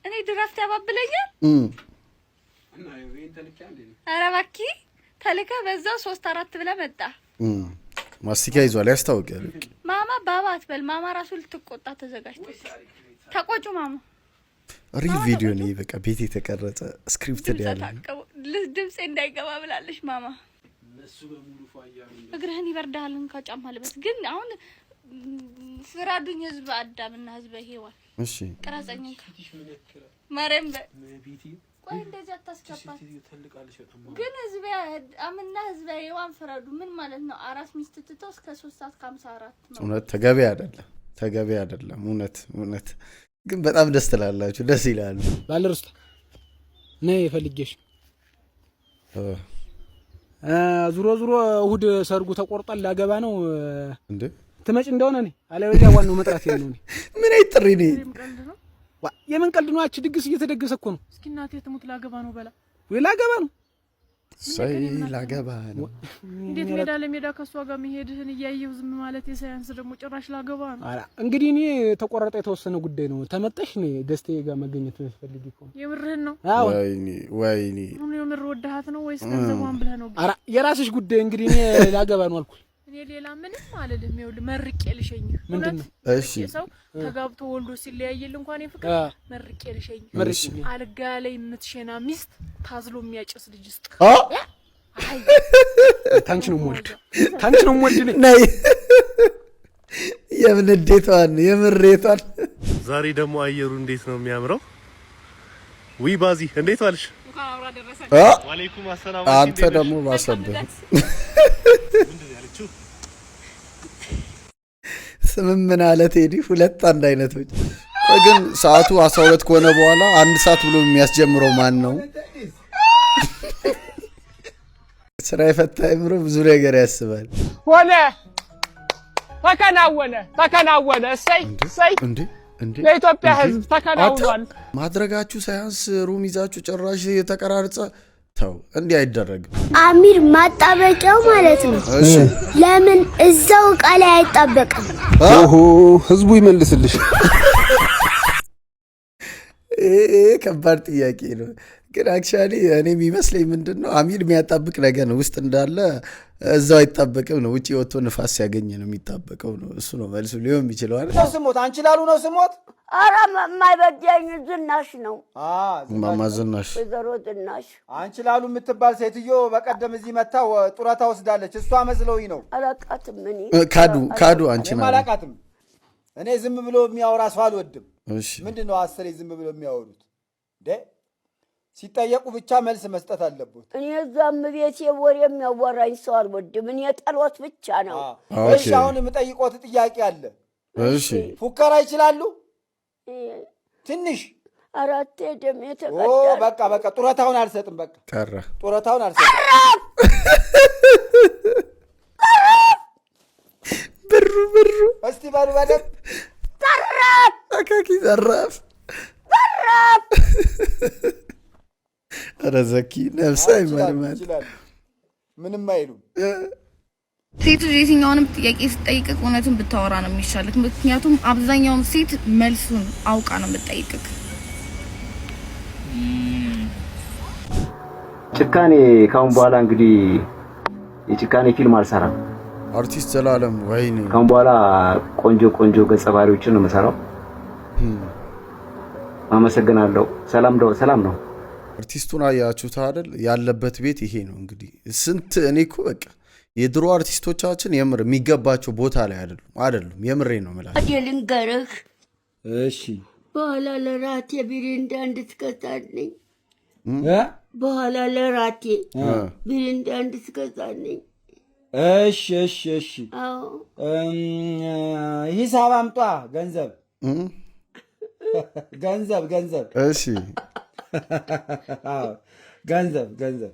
Speaker 18: እኔ ድራፍት ያባብለኛል። ኧረ እባክህ ተልከ በዛው 3-4 ብለህ መጣ።
Speaker 2: ማስቲካ ይዟል ያስታውቃል።
Speaker 18: ማማ ባባ አትበል። ማማ ራሱ ልትቆጣ ተዘጋጅተሽ ተቆጩ። ማማ
Speaker 2: ሪል ቪዲዮ ነው በቃ ቤት የተቀረጸ ስክሪፕትድ ያለ
Speaker 18: ድምጼ እንዳይገባ ብላለሽ ማማ። እግርህን ይበርዳል ከጫማ ልበስ። ግን አሁን ፍራዱኝ ህዝብ አዳምና ህዝብ ሔዋን
Speaker 2: እሺ
Speaker 18: ቀራጸኝ ማርያም ቆይ እንደዚህ አታስከፋት። ግን ህዝብ አምና ህዝብ ሔዋን ፍረዱ ምን ማለት ነው? አራስ ሚስት ትተው እስከ 3 ሰዓት ከ54
Speaker 2: እውነት ተገቢ አይደለም። እውነት ግን በጣም ደስ ትላላችሁ፣ ደስ ይላል።
Speaker 7: ባለርስታ ነይ ፈልጌሽ ዙሮ እሁድ ሰርጉ ተቆርጧል። ላገባ ነው
Speaker 2: እንዴ
Speaker 7: ትመጭ እንደሆነ ነኝ አለበለዚያ ዋናው መጥራት የለው ነኝ።
Speaker 2: ምን አይጥሪ ነኝ
Speaker 7: የምን ቀልድ ነው? አቺ ድግስ እየተደገሰ እኮ ነው።
Speaker 3: እስኪ እናቴ ትሙት ላገባ ነው በላ
Speaker 7: ወይ ላገባ ነው
Speaker 2: ላገባ ነው።
Speaker 3: እንዴት ሜዳ ለሜዳ ከሷ ጋር መሄድህን እያየሁ ዝም ማለት የሳያንስ ደግሞ ጭራሽ ላገባ ነው።
Speaker 7: አራ እንግዲህ እኔ ተቆረጠ የተወሰነ ጉዳይ ነው። ተመጣሽ ነው ደስቴ ጋር መገኘት ፈልጊ እኮ
Speaker 3: የምርህን ነው?
Speaker 2: ወይኔ
Speaker 3: ምን የምር ወደሃት ነው ወይስ ገንዘቧን ብለህ ነው?
Speaker 7: አራ የራስሽ ጉዳይ እንግዲህ እኔ ላገባ ነው አልኩኝ።
Speaker 3: እኔ እኔ ሌላ ምንም አልልም። ይኸውልህ መርቄ ልሸኝ።
Speaker 7: ምንድነው?
Speaker 2: እሺ
Speaker 3: ሰው ተጋብቶ ወልዶ ሲለያየል እንኳን የፍቅር መርቄ ልሸኝ። አልጋ ላይ የምትሸና ሚስት ታዝሎ የሚያጨስ ልጅ እስጥ አይ
Speaker 7: ታንቺ ነው ሞልድ
Speaker 2: ነይ የምንዴቷን የምሬቷን።
Speaker 13: ዛሬ ደግሞ አየሩ እንዴት ነው የሚያምረው! ዊ ባዚ እንዴት ዋልሽ? ወአለይኩም አሰላም።
Speaker 2: አንተ ደግሞ ባሰብህ ስምምን አለ ቴዲ። ሁለት አንድ አይነቶች ግን ሰዓቱ 12 ከሆነ በኋላ አንድ ሰዓት ብሎ የሚያስጀምረው ማን ነው? ስራ የፈታ አይምሮ ብዙ ነገር ያስባል።
Speaker 7: ሆነ ተከናወነ። እሰይ ለኢትዮጵያ ሕዝብ ተከናውኗል።
Speaker 2: ማድረጋችሁ ሳያንስ ሩም ይዛችሁ ጭራሽ የተቀራርጸ ተው፣ እንዲህ አይደረግም።
Speaker 1: አሚር ማጣበቂያው ማለት ነው።
Speaker 2: እሺ
Speaker 1: ለምን እዛው ዕቃ ላይ አይጣበቅም?
Speaker 20: ኦሆ ህዝቡ ይመልስልሽ።
Speaker 2: ከባድ ጥያቄ ነው። ግን አክቹአሊ እኔ የሚመስለኝ ምንድነው አሚር የሚያጣብቅ ነገር ነው ውስጥ እንዳለ እዛው አይጣበቅም ነው። ውጪ ወጥቶ ንፋስ ሲያገኝ ነው የሚጣበቀው ነው። እሱ ነው መልሱ ሊሆን የሚችለው አይደል?
Speaker 10: ስሞት አንቺ ላሉ ነው ስሞት።
Speaker 1: ኧረ የማይበጃኝ ዝናሽ ነው።
Speaker 2: ማማ ዝናሽ፣
Speaker 1: ወይዘሮ ዝናሽ
Speaker 10: አንቺ ላሉ የምትባል ሴትዮ በቀደም እዚህ መታ ጡረታ ወስዳለች። እሷ መስለውኝ ነው።
Speaker 1: አላቃትም። እኔ
Speaker 2: ካዱ አንቺ ነው
Speaker 10: አላቃትም። እኔ ዝም ብሎ የሚያወራ ሰው አልወድም።
Speaker 2: እሺ
Speaker 10: ምንድነው አስሬ ዝም ብሎ የሚያወሩት? ሲጠየቁ ብቻ መልስ መስጠት አለበት።
Speaker 1: እኔ እዛም ቤቴ ወሬ የሚያወራኝ ሰው አልወድም። እኔ ጠሎት ብቻ ነው።
Speaker 10: እሺ አሁን የምጠይቆት ጥያቄ አለ።
Speaker 2: እሺ
Speaker 10: ፉከራ ይችላሉ? ትንሽ
Speaker 1: አራት ደም የተቀዳ
Speaker 10: በቃ ጡረታውን አልሰጥም። በቃ
Speaker 2: ቀረ።
Speaker 10: ጡረታውን አልሰጥም።
Speaker 2: ብሩ
Speaker 10: እስቲ ባሉ በደም
Speaker 1: ዘራፍ
Speaker 2: አካኪ ዘራፍ ኧረ ዘኪ ነፍሳ ይመርማል።
Speaker 10: ምንም አይሉም።
Speaker 18: ሴት ልጅ የትኛውንም ጥያቄ ስትጠይቅህ እውነቱን ብታወራ ነው የሚሻልህ። ምክንያቱም አብዛኛውን ሴት መልሱን አውቃ ነው የምትጠይቅህ።
Speaker 12: ጭካኔ ካሁን በኋላ እንግዲህ የጭካኔ ፊልም አልሰራም።
Speaker 2: አርቲስት ዘላለም ወይኔ
Speaker 12: ካሁን በኋላ ቆንጆ ገጸ ባህሪዎችን ነው የምሰራው። አመሰግናለሁ። ሰላም ነው።
Speaker 2: አርቲስቱን አያችሁት አይደል? ያለበት ቤት ይሄ ነው እንግዲህ። ስንት እኔ እኮ በቃ የድሮ አርቲስቶቻችን የምር የሚገባቸው ቦታ ላይ አይደሉም። የምሬ ነው የምላቸው።
Speaker 1: ልንገርህ።
Speaker 7: እሺ
Speaker 1: በኋላ ለራቴ ቢሪንዳ እንድትገዛልኝ በኋላ ለራቴ ቢሪንዳ እንድትገዛልኝ።
Speaker 10: እሺ
Speaker 1: አዎ
Speaker 10: ሂሳብ አምጧ። ገንዘብ
Speaker 2: እሺ
Speaker 10: ገንዘብ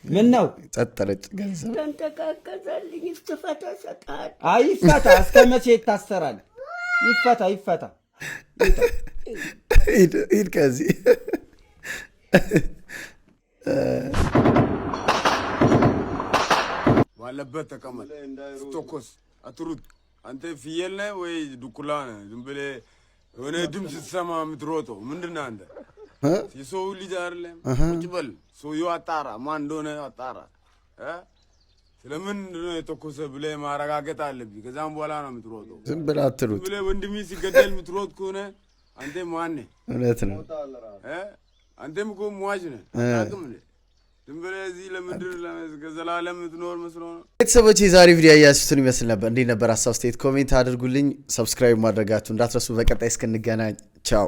Speaker 10: ምን ነው
Speaker 2: ጸጠረጭ ገንዘብ
Speaker 1: ተንተካከዛልኝ። ይፍታ ሰጣል።
Speaker 10: ይፈታ። እስከ መቼ ይታሰራል? ይፈታ።
Speaker 2: ሂድ ከዚህ
Speaker 17: ባለበት ተቀመጥ። ስትተኮስ አትሩጥ። አንተ ፍየል ነህ ወይ ዱኩላ ነህ? ዝም ብለህ የሆነ ድምፅ ስትሰማ የምትሮጠው ምንድን ነህ አንተ? የሰው ልጅ አይደለም። ቁጭ በል። ሰውዬው አጣራ፣ ማን እንደሆነ አጣራ። ስለምን የተኮሰ ብለህ ማረጋገጥ አለብኝ። ከዛም በኋላ ነው የምትሮጠው።
Speaker 2: ዝም ብለህ አትሩጥ።
Speaker 17: ብለህ ወንድሜ ሲገደል የምትሮጥ ከሆነ አንተ ማን ነህ?
Speaker 2: እውነት ነው።
Speaker 17: አንተም እኮ ሟች ነህ። አታውቅም እንዴ? ዝም ብለህ እዚህ ለምድር ለዘላለም የምትኖር መስሎ ነው።
Speaker 2: ቤተሰቦች የዛሬ ቪዲዮ ያያችሁትን ይመስል ነበር። እንዴት ነበር? ሀሳብ አስተያየት ኮሜንት አድርጉልኝ። ሰብስክራይብ ማድረጋችሁ እንዳትረሱ። በቀጣይ እስክንገናኝ ቻው።